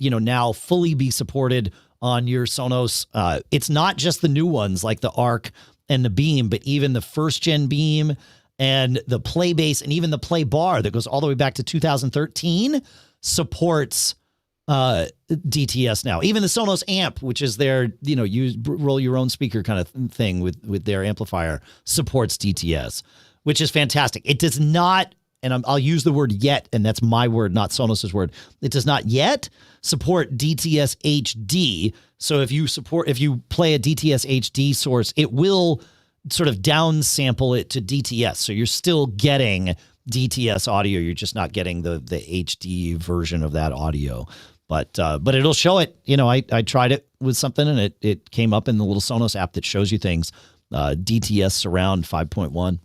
now fully be supported on your Sonos. It's not just the new ones like the Arc and the Beam, but even the first gen Beam and the Play Base and even the Play Bar that goes all the way back to 2013 supports DTS now. Even the Sonos amp, which is their, use roll your own speaker kind of thing with their amplifier, supports DTS, which is fantastic. It does not, and I'll use the word yet, and that's my word, not Sonos's word. It does not yet support DTS HD. So if you play a DTS HD source, it will sort of downsample it to DTS. So you're still getting DTS audio. You're just not getting the HD version of that audio. But it'll show it. I tried it with something, and it came up in the little Sonos app that shows you things. DTS Surround 5.1.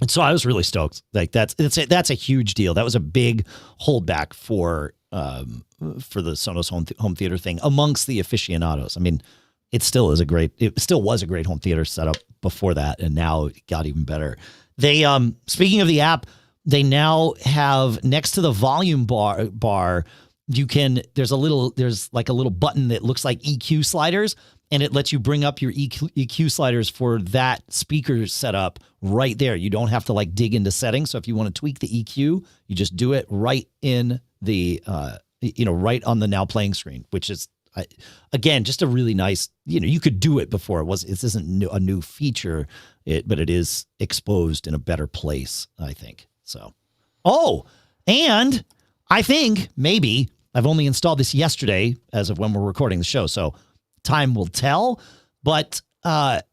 And so I was really stoked. Like that's a huge deal. That was a big holdback for the Sonos home theater thing amongst the aficionados. I mean, it still was a great home theater setup before that, and now it got even better. They speaking of the app, they now have next to the volume bar, there's like a little button that looks like EQ sliders, and it lets you bring up your EQ sliders for that speaker setup right there. You don't have to like dig into settings. So if you want to tweak the EQ, you just do it right in the, right on the now playing screen, which is, again, just a really nice, you could do it before. This isn't a new feature, but it is exposed in a better place, I think. So, and I think maybe I've only installed this yesterday as of when we're recording the show, so time will tell. But they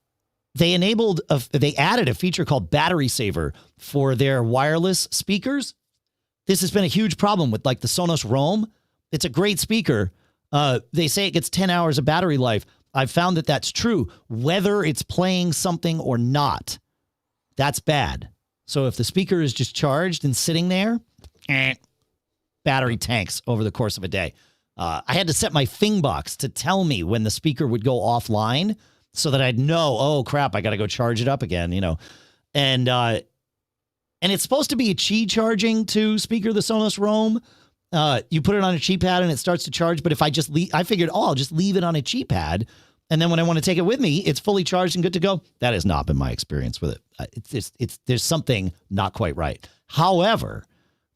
added a feature called Battery Saver for their wireless speakers. This has been a huge problem with like the Sonos Roam. It's a great speaker. They say it gets 10 hours of battery life. I've found that that's true, whether it's playing something or not. That's bad. So if the speaker is just charged and sitting there, battery tanks over the course of a day. I had to set my Fingbox to tell me when the speaker would go offline so that I'd know, oh crap, I got to go charge it up again, And it's supposed to be a Qi charging to speaker, the Sonos Roam. You put it on a Qi pad and it starts to charge. But if I figured, I'll just leave it on a Qi pad. And then when I want to take it with me, it's fully charged and good to go. That has not been my experience with it. There's something not quite right. However,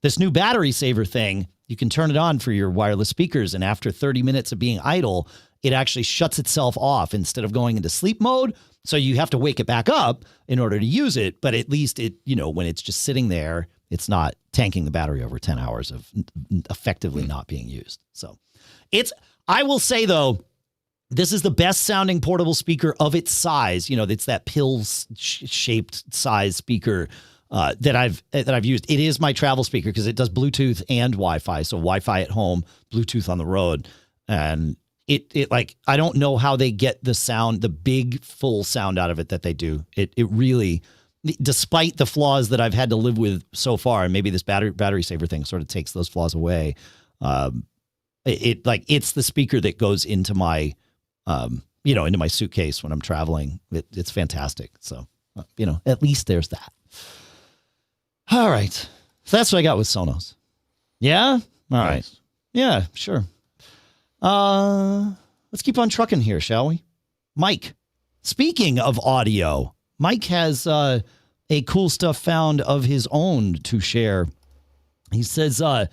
this new battery saver thing, you can turn it on for your wireless speakers. And after 30 minutes of being idle, it actually shuts itself off instead of going into sleep mode. So you have to wake it back up in order to use it. But at least when it's just sitting there, it's not tanking the battery over 10 hours of effectively not being used. So I will say though, this is the best sounding portable speaker of its size. It's that pill-shaped size speaker that I've used. It is my travel speaker because it does Bluetooth and Wi-Fi. So Wi-Fi at home, Bluetooth on the road, and it like I don't know how they get the sound, the big full sound out of it that they do. It really, despite the flaws that I've had to live with so far, and maybe this battery saver thing sort of takes those flaws away. It's the speaker that goes into my into my suitcase when I'm traveling. It's fantastic. So, at least there's that. All right. So that's what I got with Sonos. Yeah? All right. Yeah, sure. Let's keep on trucking here, shall we? Mike, speaking of audio, Mike has a cool stuff found of his own to share. He says, I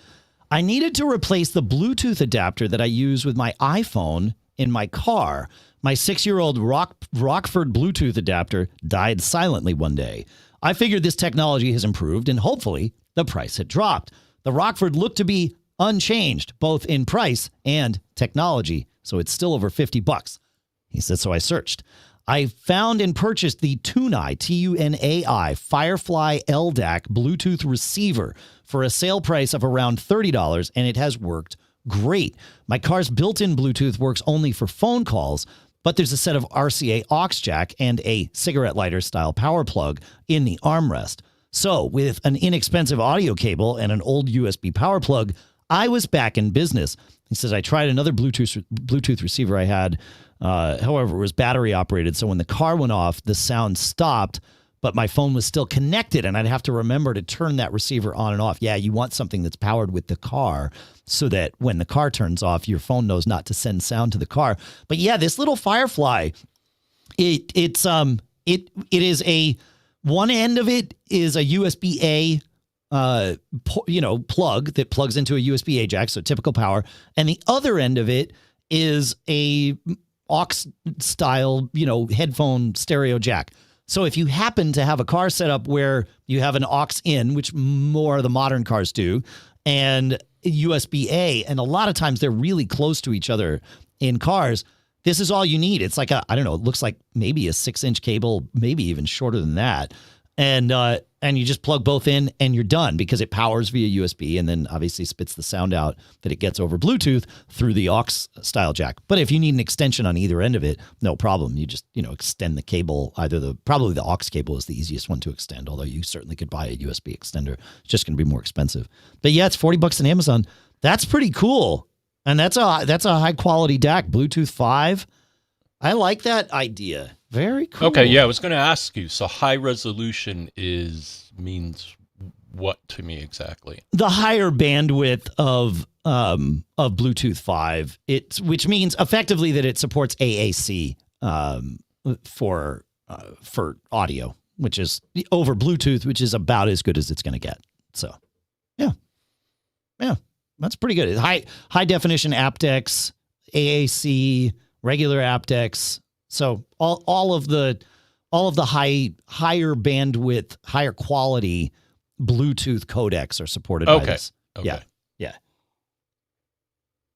needed to replace the Bluetooth adapter that I use with my iPhone in my car. My 6-year-old Rockford Bluetooth adapter died silently one day. I figured this technology has improved and hopefully the price had dropped. The Rockford looked to be unchanged, both in price and technology, so it's still over $50. He said, so I searched. I found and purchased the TUNAI, T-U-N-A-I, Firefly LDAC Bluetooth receiver for a sale price of around $30, and it has worked great. My car's built-in Bluetooth works only for phone calls, but there's a set of RCA aux jack and a cigarette lighter style power plug in the armrest. So with an inexpensive audio cable and an old USB power plug, I was back in business. He says, I tried another Bluetooth receiver I had. However, it was battery operated. So when the car went off, the sound stopped, but my phone was still connected and I'd have to remember to turn that receiver on and off. Yeah, you want something that's powered with the car so that when the car turns off, your phone knows not to send sound to the car. But yeah, this little Firefly, it is one end of it is a USB-A plug that plugs into a USB-A jack, so typical power, and the other end of it is a aux style, headphone stereo jack. So if you happen to have a car set up where you have an aux in, which more of the modern cars do, and USB-A, and a lot of times they're really close to each other in cars, this is all you need. It's like it looks like maybe a 6-inch cable, maybe even shorter than that. And you just plug both in and you're done because it powers via USB and then obviously spits the sound out that it gets over Bluetooth through the aux style jack. But if you need an extension on either end of it, no problem. You just, extend the cable. Probably the aux cable is the easiest one to extend, although you certainly could buy a USB extender. It's just going to be more expensive. But yeah, it's $40 on Amazon. That's pretty cool. And that's a high quality DAC, Bluetooth 5. I like that idea. Very cool. Okay, yeah, I was going to ask you. So high resolution means what to me exactly? The higher bandwidth of Bluetooth 5, which means effectively that it supports AAC for audio, which is over Bluetooth, which is about as good as it's going to get. So, yeah, that's pretty good. High definition aptX, AAC, regular aptX. So all of the higher bandwidth, higher quality Bluetooth codecs are supported by this. Okay. Yeah.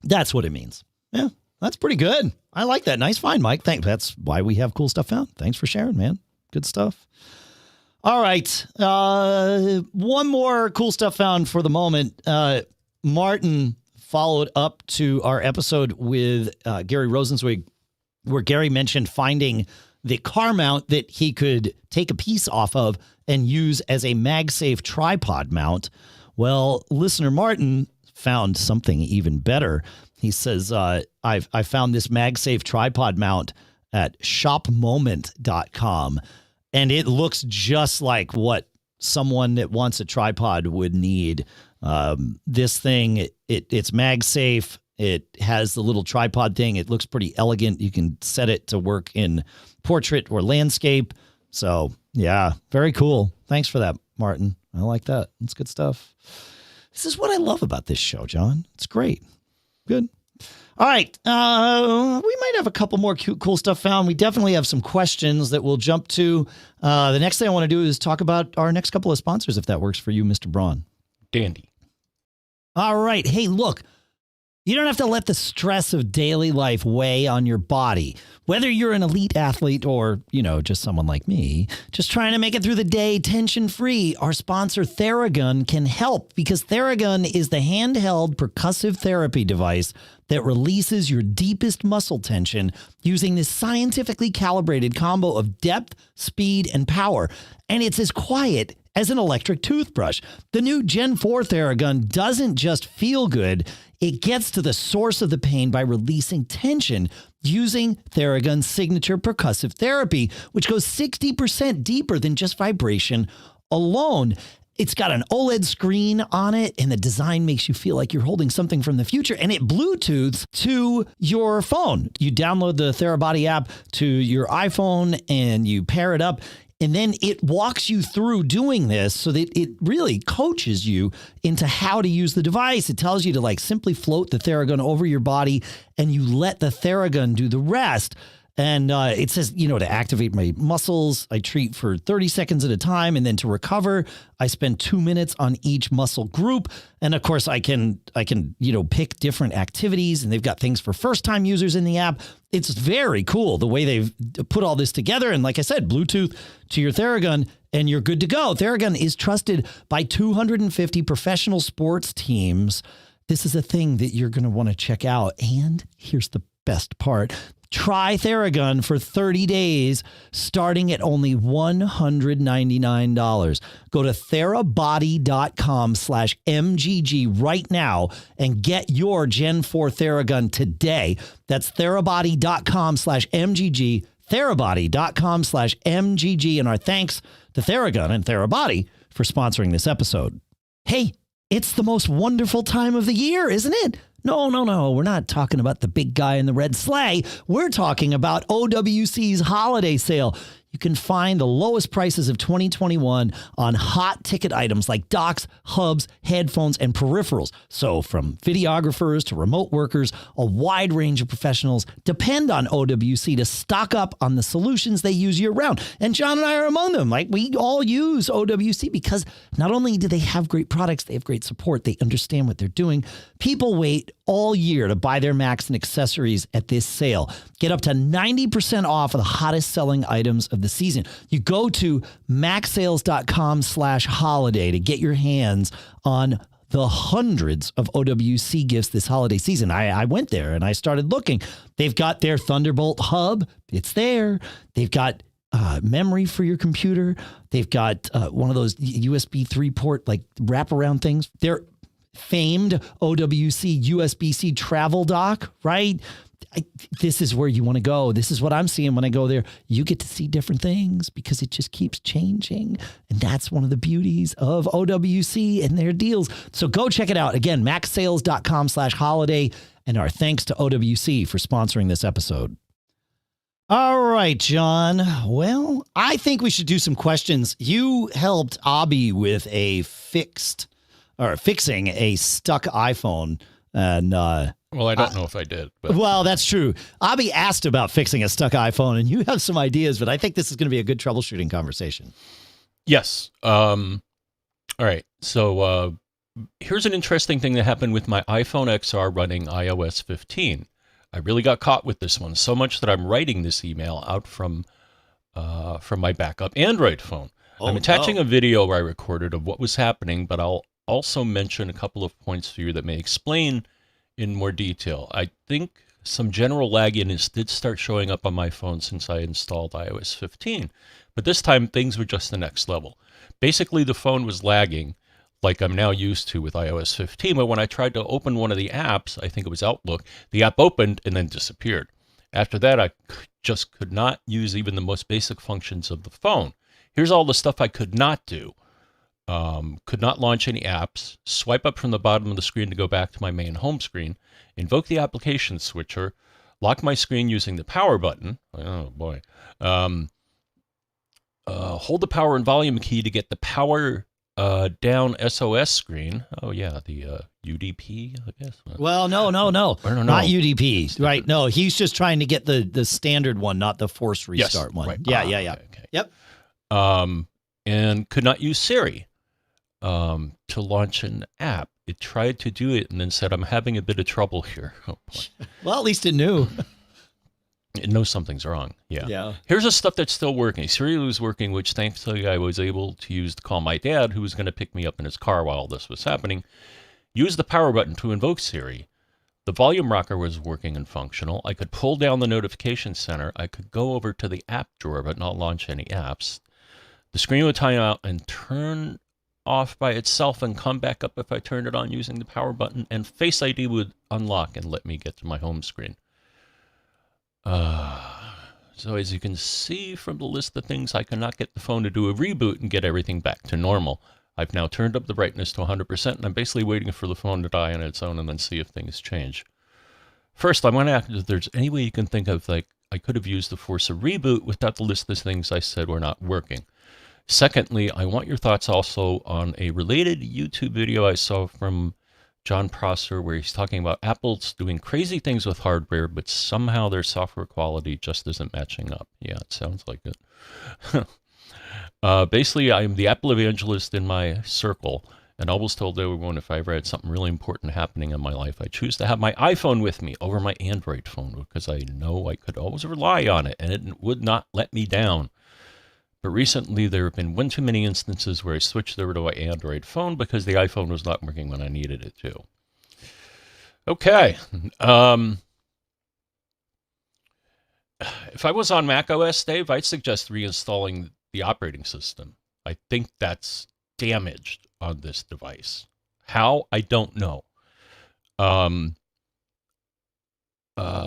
That's what it means. Yeah, that's pretty good. I like that. Nice find, Mike. Thanks. That's why we have Cool Stuff Found. Thanks for sharing, man. Good stuff. All right. One more Cool Stuff Found for the moment. Martin followed up to our episode with Gary Rosenzweig, where Gary mentioned finding the car mount that he could take a piece off of and use as a MagSafe tripod mount. Well, listener Martin found something even better. He says, I found this MagSafe tripod mount at shopmoment.com, and it looks just like what someone that wants a tripod would need. This thing, it's MagSafe. It has the little tripod thing. It looks pretty elegant. You can set it to work in portrait or landscape. So, yeah, very cool. Thanks for that, Martin. I like that. That's good stuff. This is what I love about this show, John. It's great. Good. All right. We might have a couple more cool stuff found. We definitely have some questions that we'll jump to. The next thing I want to do is talk about our next couple of sponsors, if that works for you, Mr. Braun. Dandy. All right. Hey, look. You don't have to let the stress of daily life weigh on your body. Whether you're an elite athlete or, just someone like me, just trying to make it through the day tension-free, our sponsor Theragun can help, because Theragun is the handheld percussive therapy device that releases your deepest muscle tension using this scientifically calibrated combo of depth, speed, and power. And it's as quiet as an electric toothbrush. The new Gen4 Theragun doesn't just feel good, it gets to the source of the pain by releasing tension using Theragun's signature percussive therapy, which goes 60% deeper than just vibration alone. It's got an OLED screen on it, and the design makes you feel like you're holding something from the future, and it Bluetooths to your phone. You download the Therabody app to your iPhone, and you pair it up, and then it walks you through doing this so that it really coaches you into how to use the device. It tells you to simply float the Theragun over your body, and you let the Theragun do the rest. And it says, to activate my muscles, I treat for 30 seconds at a time. And then to recover, I spend 2 minutes on each muscle group. And of course, I can pick different activities. And they've got things for first-time users in the app. It's very cool the way they've put all this together. And like I said, Bluetooth to your Theragun, and you're good to go. Theragun is trusted by 250 professional sports teams. This is a thing that you're going to want to check out. And here's the best part. Try Theragun for 30 days, starting at only $199. Go to therabody.com/MGG right now and get your Gen4 Theragun today. That's therabody.com/MGG, therabody.com/MGG. And our thanks to Theragun and Therabody for sponsoring this episode. Hey, it's the most wonderful time of the year, isn't it? No. We're not talking about the big guy in the red sleigh. We're talking about OWC's holiday sale. You can find the lowest prices of 2021 on hot ticket items like docks, hubs, headphones, and peripherals. So from videographers to remote workers, a wide range of professionals depend on OWC to stock up on the solutions they use year-round. And John and I are among them. We all use OWC because not only do they have great products, they have great support. They understand what they're doing. People wait all year to buy their Macs and accessories at this sale. Get up to 90% off of the hottest selling items of the season. You go to macsales.com/holiday to get your hands on the hundreds of OWC gifts this holiday season. I went there and I started looking. They've got their Thunderbolt hub. It's there. They've got memory for your computer. They've got one of those USB 3 port wraparound things. They're famed OWC USB-C travel dock, right? this is where you want to go. This is what I'm seeing when I go there. You get to see different things because it just keeps changing. And that's one of the beauties of OWC and their deals. So go check it out. Again, macsales.com/holiday. And our thanks to OWC for sponsoring this episode. All right, John. Well, I think we should do some questions. You helped Abhi with fixing a stuck iPhone. And well, I don't know if I did. But. Well, that's true. Abhi asked about fixing a stuck iPhone, and you have some ideas, but I think this is going to be a good troubleshooting conversation. Yes. All right. So here's an interesting thing that happened with my iPhone XR running iOS 15. I really got caught with this one, so much that I'm writing this email out from my backup Android phone. I'm attaching a video I recorded of what was happening, but I'll also mention a couple of points for you that may explain in more detail. I think some general lagginess did start showing up on my phone since I installed iOS 15, but this time things were just the next level. Basically, the phone was lagging like I'm now used to with iOS 15, but when I tried to open one of the apps, I think it was Outlook, the app opened and then disappeared. After that, I just could not use even the most basic functions of the phone. Here's all the stuff I could not do. Could not launch any apps, swipe up from the bottom of the screen to go back to my main home screen, invoke the application switcher, lock my screen using the power button. Oh boy. Hold the power and volume key to get the power down SOS screen. Oh yeah, the UDP, I guess. Well, no. I don't know. Not UDP. Right. No, he's just trying to get the standard one, not the force restart one. Right. Yeah. Okay. Yep. And could not use Siri to launch an app. It tried to do it and then said, I'm having a bit of trouble here. Oh boy. Well, at least it knew. It knows something's wrong. Yeah. Here's the stuff that's still working. Siri was working, which thankfully I was able to use to call my dad, who was going to pick me up in his car while this was happening. Use the power button to invoke Siri. The volume rocker was working and functional. I could pull down the notification center. I could go over to the app drawer, but not launch any apps. The screen would time out and turn off by itself and come back up if I turned it on using the power button, and Face ID would unlock and let me get to my home screen. So as you can see from the list of things, I cannot get the phone to do a reboot and get everything back to normal. I've now turned up the brightness to 100%, and I'm basically waiting for the phone to die on its own and then see if things change. First, I want to ask if there's any way you can think of, like, I could have used to force a reboot without the list of things I said were not working. Secondly, I want your thoughts also on a related YouTube video I saw from John Prosser, where he's talking about Apple's doing crazy things with hardware, but somehow their software quality just isn't matching up. Yeah, it sounds like it. Basically, I'm the Apple evangelist in my circle, and always told everyone if I ever had something really important happening in my life, I choose to have my iPhone with me over my Android phone, because I know I could always rely on it, and it would not let me down. But recently, there have been one too many instances where I switched over to an Android phone because the iPhone was not working when I needed it to. Okay. If I was on macOS, Dave, I'd suggest reinstalling the operating system. I think that's damaged on this device. How? I don't know.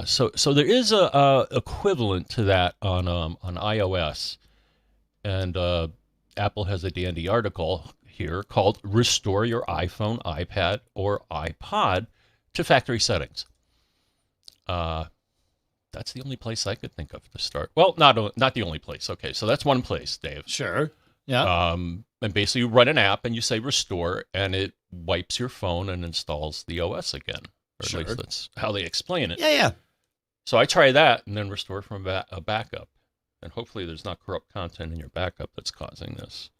So there is a equivalent to that on iOS. And Apple has a dandy article here called Restore Your iPhone, iPad, or iPod to Factory Settings. That's the only place I could think of to start. Well, not the only place. Okay, so that's one place, Dave. Sure. Yeah. And basically you run an app and you say restore, and it wipes your phone and installs the OS again. Or Sure. at least that's how they explain it. Yeah. So I try that and then restore from a backup. And hopefully there's not corrupt content in your backup that's causing this.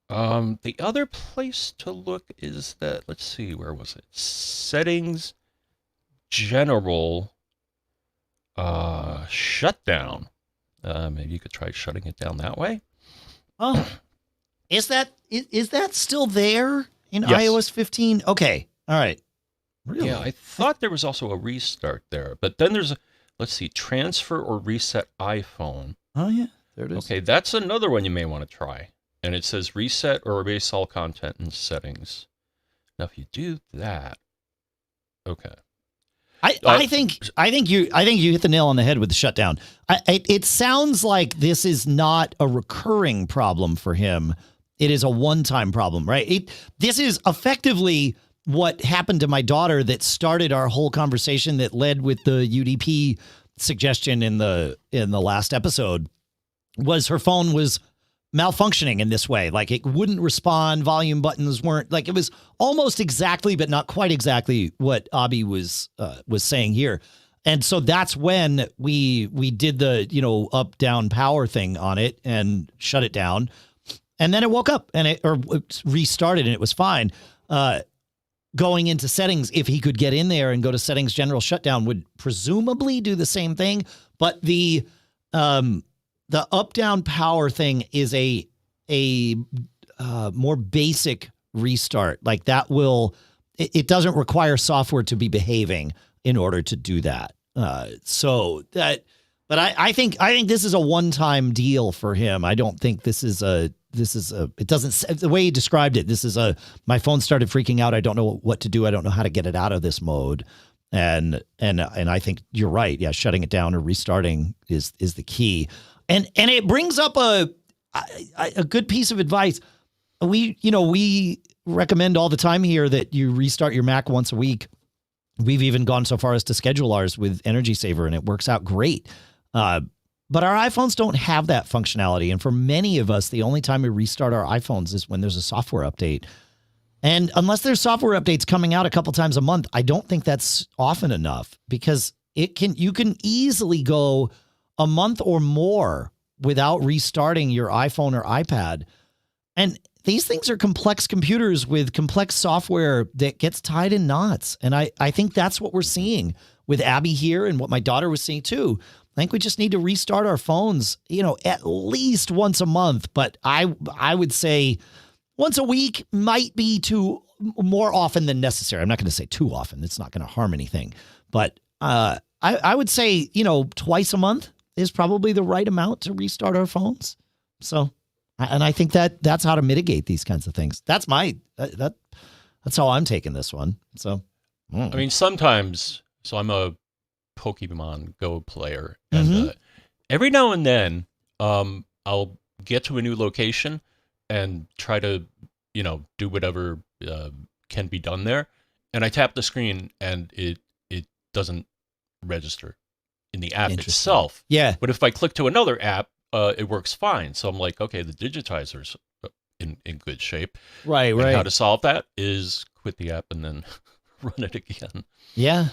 The other place to look is that, let's see, where was it? Settings, General, Shutdown. Maybe you could try shutting it down that way. Oh, is that still there in Yes. iOS 15? Okay. All right. Really? Yeah, I thought there was also a restart there. But then there's, let's see, transfer or reset iPhone. Oh, yeah. There it is. Okay, that's another one you may want to try. And it says reset or erase all content in settings. Now, if you do that, okay. I think you hit the nail on the head with the shutdown. It sounds like this is not a recurring problem for him. It is a one-time problem, right? This is effectively what happened to my daughter that started our whole conversation that led with the UDP suggestion in the last episode. Was her phone was malfunctioning in this way. Like it wouldn't respond. Volume buttons weren't, like, it was almost exactly, but not quite exactly what Abhi was saying here. And so that's when we did the, up, down power thing on it and shut it down. And then it woke up and it restarted and it was fine. Going into settings, if he could get in there and go to settings, general shutdown would presumably do the same thing. But the up down power thing is a more basic restart. Like that it doesn't require software to be behaving in order to do that. But I think this is a one-time deal for him. I don't think it doesn't, the way he described it, this is my phone started freaking out. I don't know what to do. I don't know how to get it out of this mode. And I think you're right. Yeah. Shutting it down or restarting is the key. And it brings up a good piece of advice. We recommend all the time here that you restart your Mac once a week. We've even gone so far as to schedule ours with Energy Saver, and it works out great. But our iPhones don't have that functionality. And for many of us, the only time we restart our iPhones is when there's a software update. And unless there's software updates coming out a couple times a month, I don't think that's often enough, because you can easily go a month or more without restarting your iPhone or iPad. And these things are complex computers with complex software that gets tied in knots. And I think that's what we're seeing with Abhi here and what my daughter was seeing too. I think we just need to restart our phones, at least once a month. But I would say once a week might be more often than necessary. I'm not going to say too often. It's not going to harm anything. But I would say, twice a month is probably the right amount to restart our phones. So, and I think that's how to mitigate these kinds of things. That's that's how I'm taking this one. So, I mean, sometimes, so I'm a Pokemon Go player, and every now and then I'll get to a new location and try to do whatever can be done there, and I tap the screen and it doesn't register in the app itself. Yeah, but if I click to another app, it works fine. So I'm like, okay, the digitizer's in good shape. Right. And how to solve that is quit the app and then run it again. Yeah.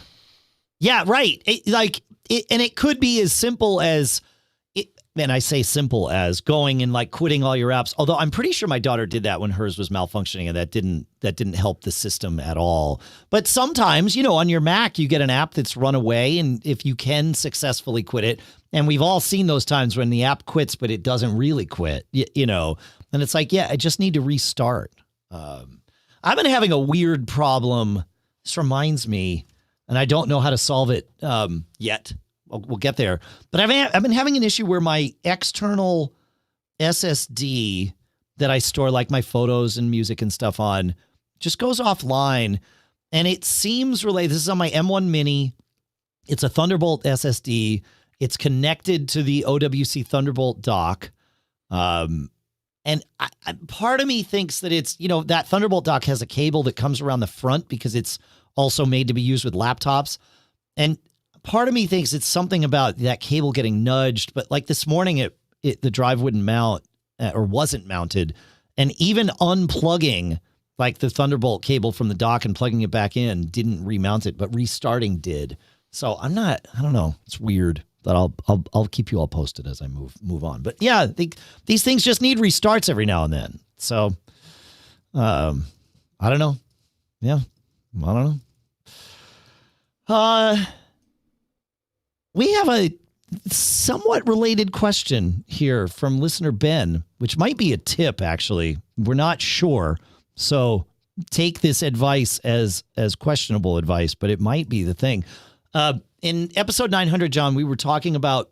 Yeah, right. And it could be as simple as, and I say simple as going and like quitting all your apps. Although I'm pretty sure my daughter did that when hers was malfunctioning, and that didn't help the system at all. But sometimes, on your Mac, you get an app that's run away, and if you can successfully quit it, and we've all seen those times when the app quits, but it doesn't really quit, and it's like, yeah, I just need to restart. I've been having a weird problem. This reminds me, and I don't know how to solve it yet. We'll get there. But I've been having an issue where my external SSD that I store like my photos and music and stuff on just goes offline. And it seems related. This is on my M1 Mini. It's a Thunderbolt SSD. It's connected to the OWC Thunderbolt dock. And part of me thinks that it's, that Thunderbolt dock has a cable that comes around the front because it's also made to be used with laptops. And part of me thinks it's something about that cable getting nudged, but like this morning, the drive wouldn't mount or wasn't mounted. And even unplugging like the Thunderbolt cable from the dock and plugging it back in didn't remount it, but restarting did. So I don't know. It's weird, but I'll keep you all posted as I move on. But yeah, these things just need restarts every now and then. So I don't know. Yeah, I don't know. We have a somewhat related question here from listener Ben, which might be a tip, actually. We're not sure. So take this advice as questionable advice, but it might be the thing. In episode 900, John, we were talking about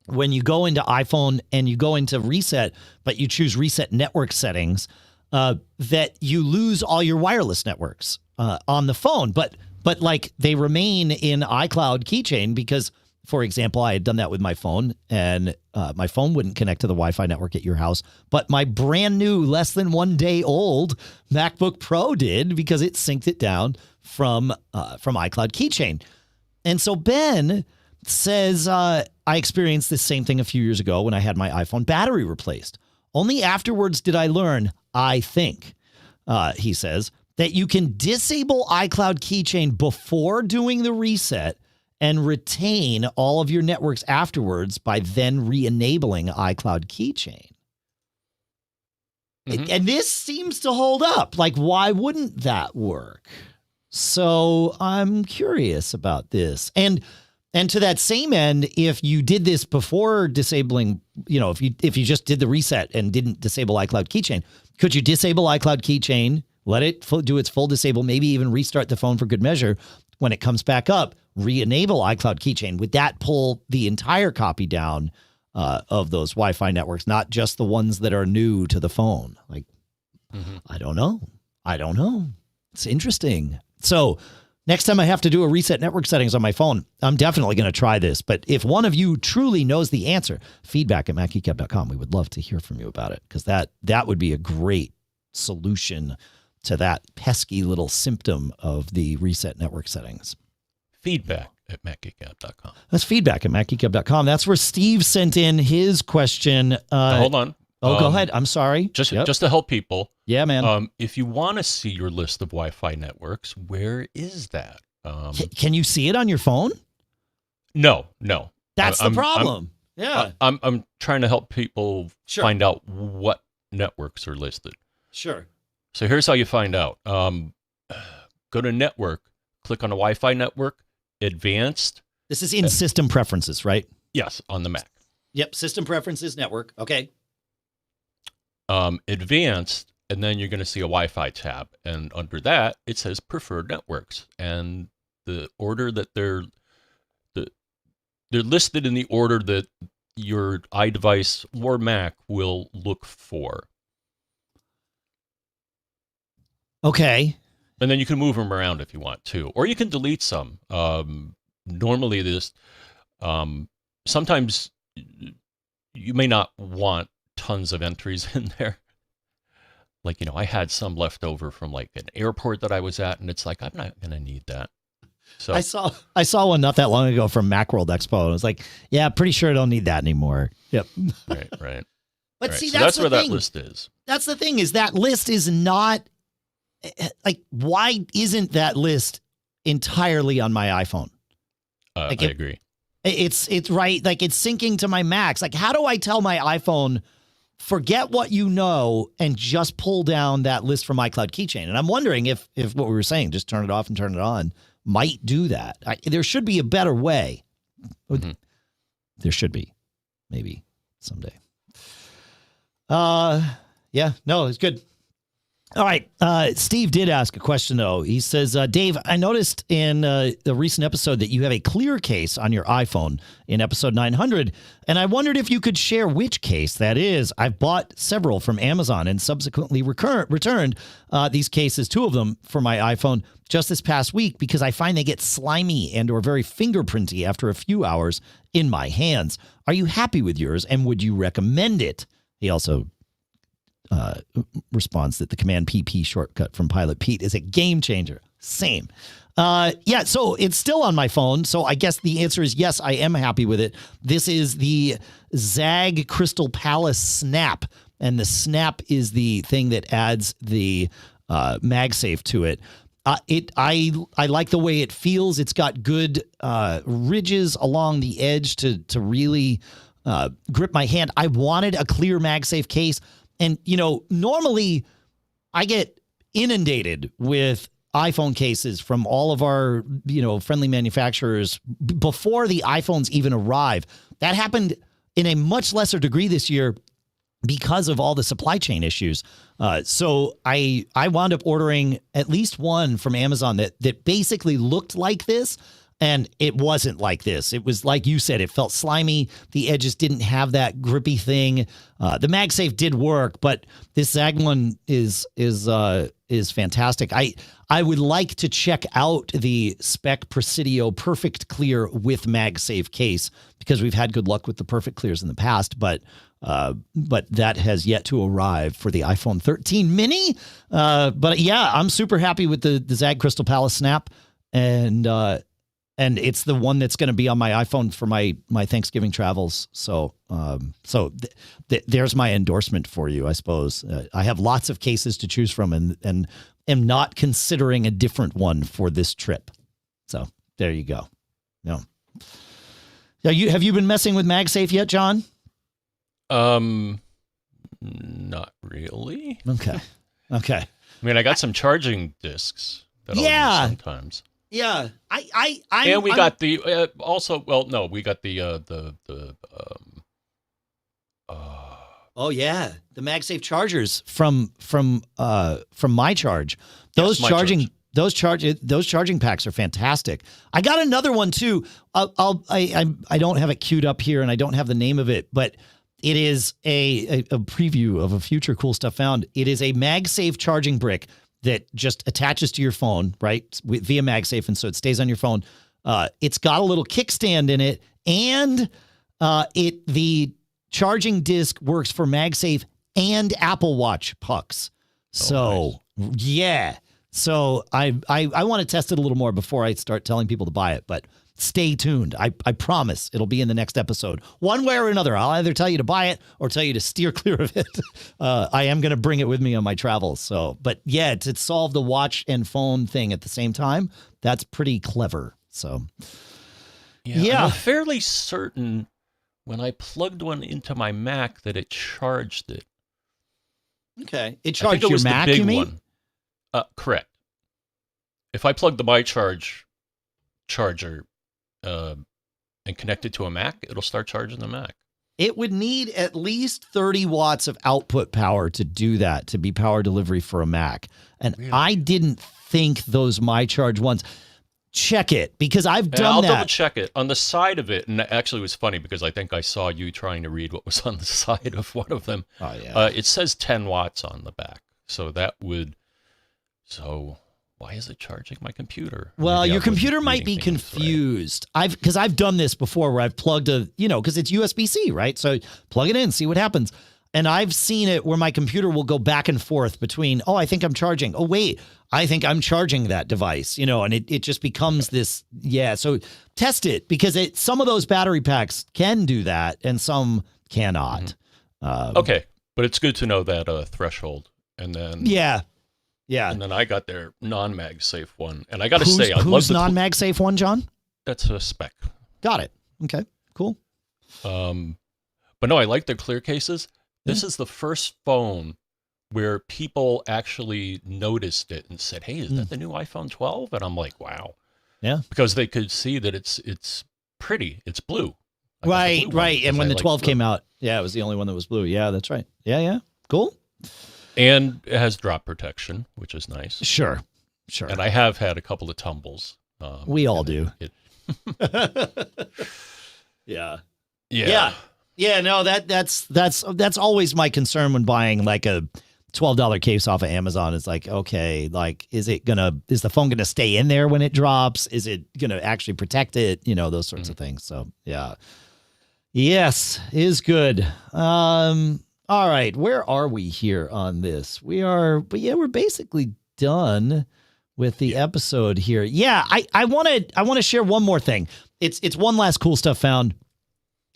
when you go into iPhone and you go into reset, but you choose reset network settings, that you lose all your wireless networks on the phone. But but like they remain in iCloud Keychain because, for example, I had done that with my phone, and my phone wouldn't connect to the Wi-Fi network at your house, but my brand new, less than 1 day old MacBook Pro did because it synced it down from iCloud Keychain. And so Ben says, I experienced this same thing a few years ago when I had my iPhone battery replaced. Only afterwards did I learn, I think, he says, that you can disable iCloud Keychain before doing the reset and retain all of your networks afterwards by then re-enabling iCloud Keychain. And this seems to hold up. Like, why wouldn't that work? So I'm curious about this. And to that same end, if you did this before disabling, if you just did the reset and didn't disable iCloud Keychain, could you disable iCloud Keychain, let it do its full disable, maybe even restart the phone for good measure? When it comes back up, re-enable iCloud Keychain. Would that pull the entire copy down of those Wi-Fi networks, not just the ones that are new to the phone? Like, I don't know. It's interesting. So next time I have to do a reset network settings on my phone, I'm definitely going to try this. But if one of you truly knows the answer, feedback@macgeekgab.com. We would love to hear from you about it, because that would be a great solution to that pesky little symptom of the reset network settings. Feedback@macgeekgab.com. That's feedback@macgeekgab.com. That's where Steve sent in his question. Hold on. Oh, go ahead. I'm sorry. Just to help people. Yeah, man. If you want to see your list of Wi-Fi networks, where is that? Can you see it on your phone? No. That's the problem. I'm trying to help people find out what networks are listed. Sure. So here's how you find out. Go to network, click on a Wi-Fi network, advanced. This is in system preferences, right? Yes, on the Mac. Yep, system preferences, network. Okay. Advanced, and then you're going to see a Wi-Fi tab. And under that, it says preferred networks. And the order that they're listed in the order that your iDevice or Mac will look for. Okay. And then you can move them around if you want to, or you can delete some. Normally this, sometimes you may not want tons of entries in there. Like, I had some left over from like an airport that I was at, and it's like, I'm not going to need that. So I saw one not that long ago from Macworld Expo, and I was like, yeah, pretty sure I don't need that anymore. Yep. Right. But see, so that's where the thing. That list is. That's the thing, is that list is not, like, why isn't that list entirely on my iPhone? I agree. It's right. Like, it's syncing to my Macs. Like, how do I tell my iPhone, forget what you know and just pull down that list from iCloud Keychain? And I'm wondering if what we were saying, just turn it off and turn it on, might do that. There should be a better way. There should be, maybe someday. Yeah, no, it's good. All right. Steve did ask a question, though. He says, Dave, I noticed in the recent episode that you have a clear case on your iPhone in episode 900, and I wondered if you could share which case that is. I've bought several from Amazon and subsequently returned these cases, 2 of them, for my iPhone just this past week, because I find they get slimy and or very fingerprinty after a few hours in my hands. Are you happy with yours, and would you recommend it? He also responds that the Command PP shortcut from Pilot Pete is a game changer. Same. Yeah, so it's still on my phone. So I guess the answer is yes, I am happy with it. This is the Zag Crystal Palace Snap, and the Snap is the thing that adds the MagSafe to it. I like the way it feels. It's got good ridges along the edge to really grip my hand. I wanted a clear MagSafe case. And, normally I get inundated with iPhone cases from all of our, friendly manufacturers before the iPhones even arrive. That happened in a much lesser degree this year because of all the supply chain issues. So I wound up ordering at least one from Amazon that basically looked like this. And it wasn't like this. It was like you said, it felt slimy. The edges didn't have that grippy thing. The MagSafe did work, but this Zag one is is fantastic. I would like to check out the Spec Presidio Perfect Clear with MagSafe case because we've had good luck with the Perfect Clears in the past, but that has yet to arrive for the iPhone 13 mini. But yeah, I'm super happy with the Zag Crystal Palace Snap, and it's the one that's going to be on my iPhone for my Thanksgiving travels. So there's my endorsement for you, I suppose. I have lots of cases to choose from, and am not considering a different one for this trip. So there you go. No. Have you been messing with MagSafe yet, John? Not really. Okay. Okay. I mean, I got some charging discs that I'll use sometimes. Yeah. We got the also. Well, no, we got the oh yeah, the MagSafe chargers from My Charge. Those those charging packs are fantastic. I got another one too. I don't have it queued up here, and I don't have the name of it, but it is a preview of a future cool stuff found. It is a MagSafe charging brick that just attaches to your phone, right, via MagSafe, and so it stays on your phone. It's got a little kickstand in it, and the charging disc works for MagSafe and Apple Watch pucks. So nice. Yeah, so I want to test it a little more before I start telling people to buy it, but stay tuned. I promise it'll be in the next episode. One way or another, I'll either tell you to buy it or tell you to steer clear of it. I am going to bring it with me on my travels. So, but yeah, to solve the watch and phone thing at the same time, that's pretty clever. So, yeah. I'm fairly certain when I plugged one into my Mac that it charged it. Okay. It charged your Mac, you mean? Correct. If I plug the My Charge charger and connect it to a Mac, it'll start charging the Mac. It would need at least 30 watts of output power to do that, to be power delivery for a Mac. And really? I didn't think those My Charge ones. Check it, because I've done that. I'll double check it. On the side of it, and actually it was funny because I think I saw you trying to read what was on the side of one of them. Oh, yeah. It says 10 watts on the back. So that would... So... Why is it charging my computer? Well, Maybe your computer might be confused. Because I've done this before where I've plugged because it's USB-C, right? So plug it in, see what happens. And I've seen it where my computer will go back and forth between, I think I'm charging. Oh, wait, I think I'm charging that device, and it just becomes this. Yeah. So test it, because some of those battery packs can do that and some cannot. Mm-hmm. Okay. But it's good to know that threshold. And then. Yeah. Yeah. And then I got their non-MagSafe one. And I got to say, I love who's non-MagSafe one, John? That's a Spec. Got it. Okay, cool. But no, I like their clear cases. This is the first phone where people actually noticed it and said, hey, is that the new iPhone 12? And I'm like, wow. Yeah. Because they could see that it's pretty. It's blue. Right. And when the 12 came out, it was the only one that was blue. Yeah, that's right. Yeah. Cool. And it has drop protection, which is nice. Sure. And I have had a couple of tumbles. We all do. Yeah. No, that's always my concern when buying like a $12 case off of Amazon. It's like, okay, like, is the phone gonna stay in there when it drops? Is it gonna actually protect it? Those sorts of things. So yeah. Yes, is good. All right, where are we here on this? We're basically done with the episode here. Yeah, I want to share one more thing. It's one last cool stuff found.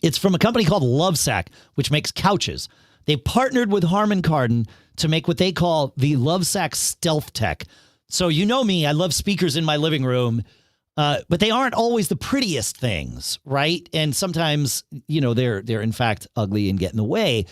It's from a company called Lovesac, which makes couches. They partnered with Harman Kardon to make what they call the Lovesac StealthTech. So you know me, I love speakers in my living room, but they aren't always the prettiest things, right? And sometimes, they're in fact ugly and get in the way.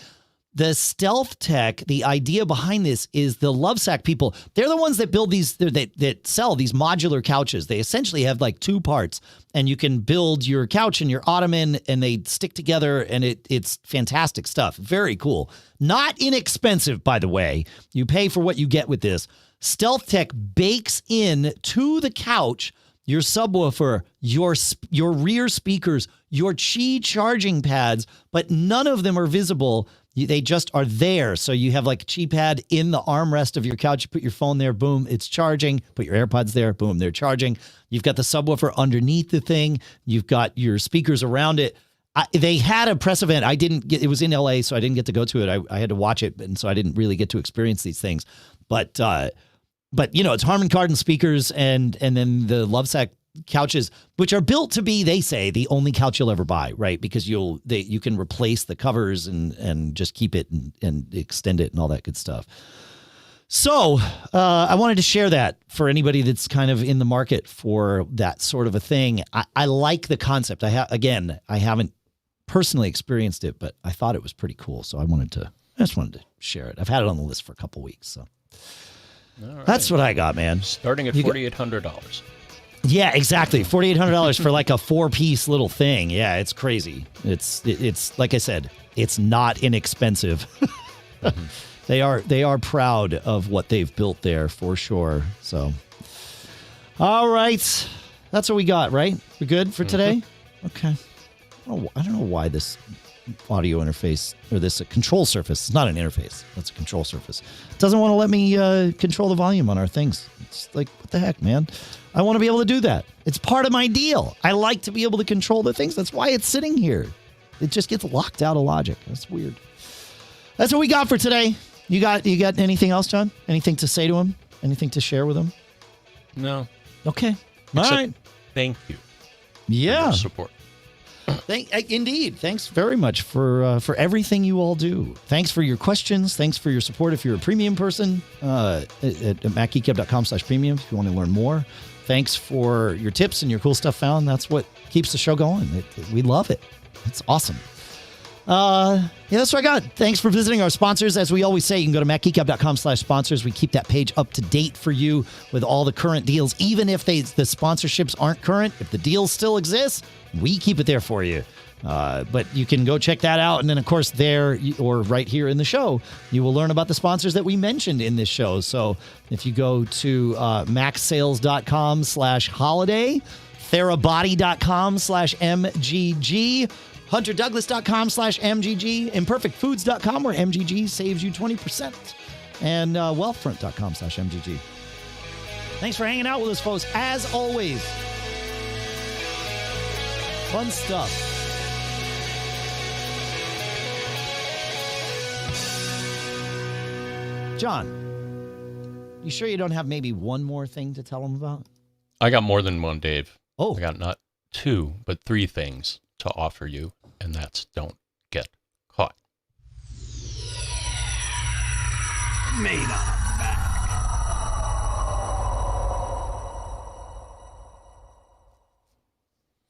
The StealthTech, the idea behind this is the Lovesac people. They're the ones that build these, that sell these modular couches. They essentially have like two parts, and you can build your couch and your ottoman, and they stick together, and it's fantastic stuff. Very cool. Not inexpensive, by the way. You pay for what you get with this. StealthTech bakes in to the couch your subwoofer, your rear speakers, your Qi charging pads, but none of them are visible They just are there. So you have like a keypad in the armrest of your couch. You put your phone there, boom, it's charging. Put your AirPods there, boom, they're charging. You've got the subwoofer underneath the thing. You've got your speakers around it. They had a press event. It was in LA, so I didn't get to go to it. I had to watch it, and so I didn't really get to experience these things. But it's Harman Kardon speakers and then the Lovesac couches, which are built to be, they say, the only couch you'll ever buy, right? Because you can replace the covers and just keep it and extend it and all that good stuff. So I wanted to share that for anybody that's kind of in the market for that sort of a thing. I like the concept. I haven't personally experienced it, but I thought it was pretty cool. So I just wanted to share it. I've had it on the list for a couple weeks. So that's what I got, man. Starting at $4,800. Yeah, exactly. $4,800 for like a 4-piece little thing. Yeah, it's crazy. It's like I said, it's not inexpensive. Mm-hmm. They are proud of what they've built there for sure. So, all right, that's what we got. Right? We good for today? Okay. I don't know why this audio interface or this control surface. It's not an interface. That's a control surface. Doesn't want to let me control the volume on our things. It's like, what the heck, man? I want to be able to do that. It's part of my deal. I like to be able to control the things. That's why it's sitting here. It just gets locked out of Logic. That's weird. That's what we got for today. You got anything else, John? Anything to say to him? Anything to share with him? No. Okay. All right. Thank you. Yeah. For your support. Indeed. Thanks very much for everything you all do. Thanks for your questions. Thanks for your support. If you're a premium person, at macgeekgab.com/premium if you want to learn more. Thanks for your tips and your cool stuff found. That's what keeps the show going. We love it. It's awesome. That's what I got. Thanks for visiting our sponsors. As we always say, you can go to macgeekgab.com/sponsors. We keep that page up to date for you with all the current deals. Even if the sponsorships aren't current, if the deals still exist, we keep it there for you. But you can go check that out. And then, of course, there or right here in the show, you will learn about the sponsors that we mentioned in this show. So if you go to maxsales.com/holiday, therabody.com/MGG, HunterDouglas.com/MGG, ImperfectFoods.com, where MGG saves you 20%, and Wealthfront.com/MGG. Thanks for hanging out with us, folks. As always, fun stuff. John, you sure you don't have maybe one more thing to tell them about? I got more than one, Dave. Oh. I got not 2, but 3 things to offer you, and that's don't get caught. Made up.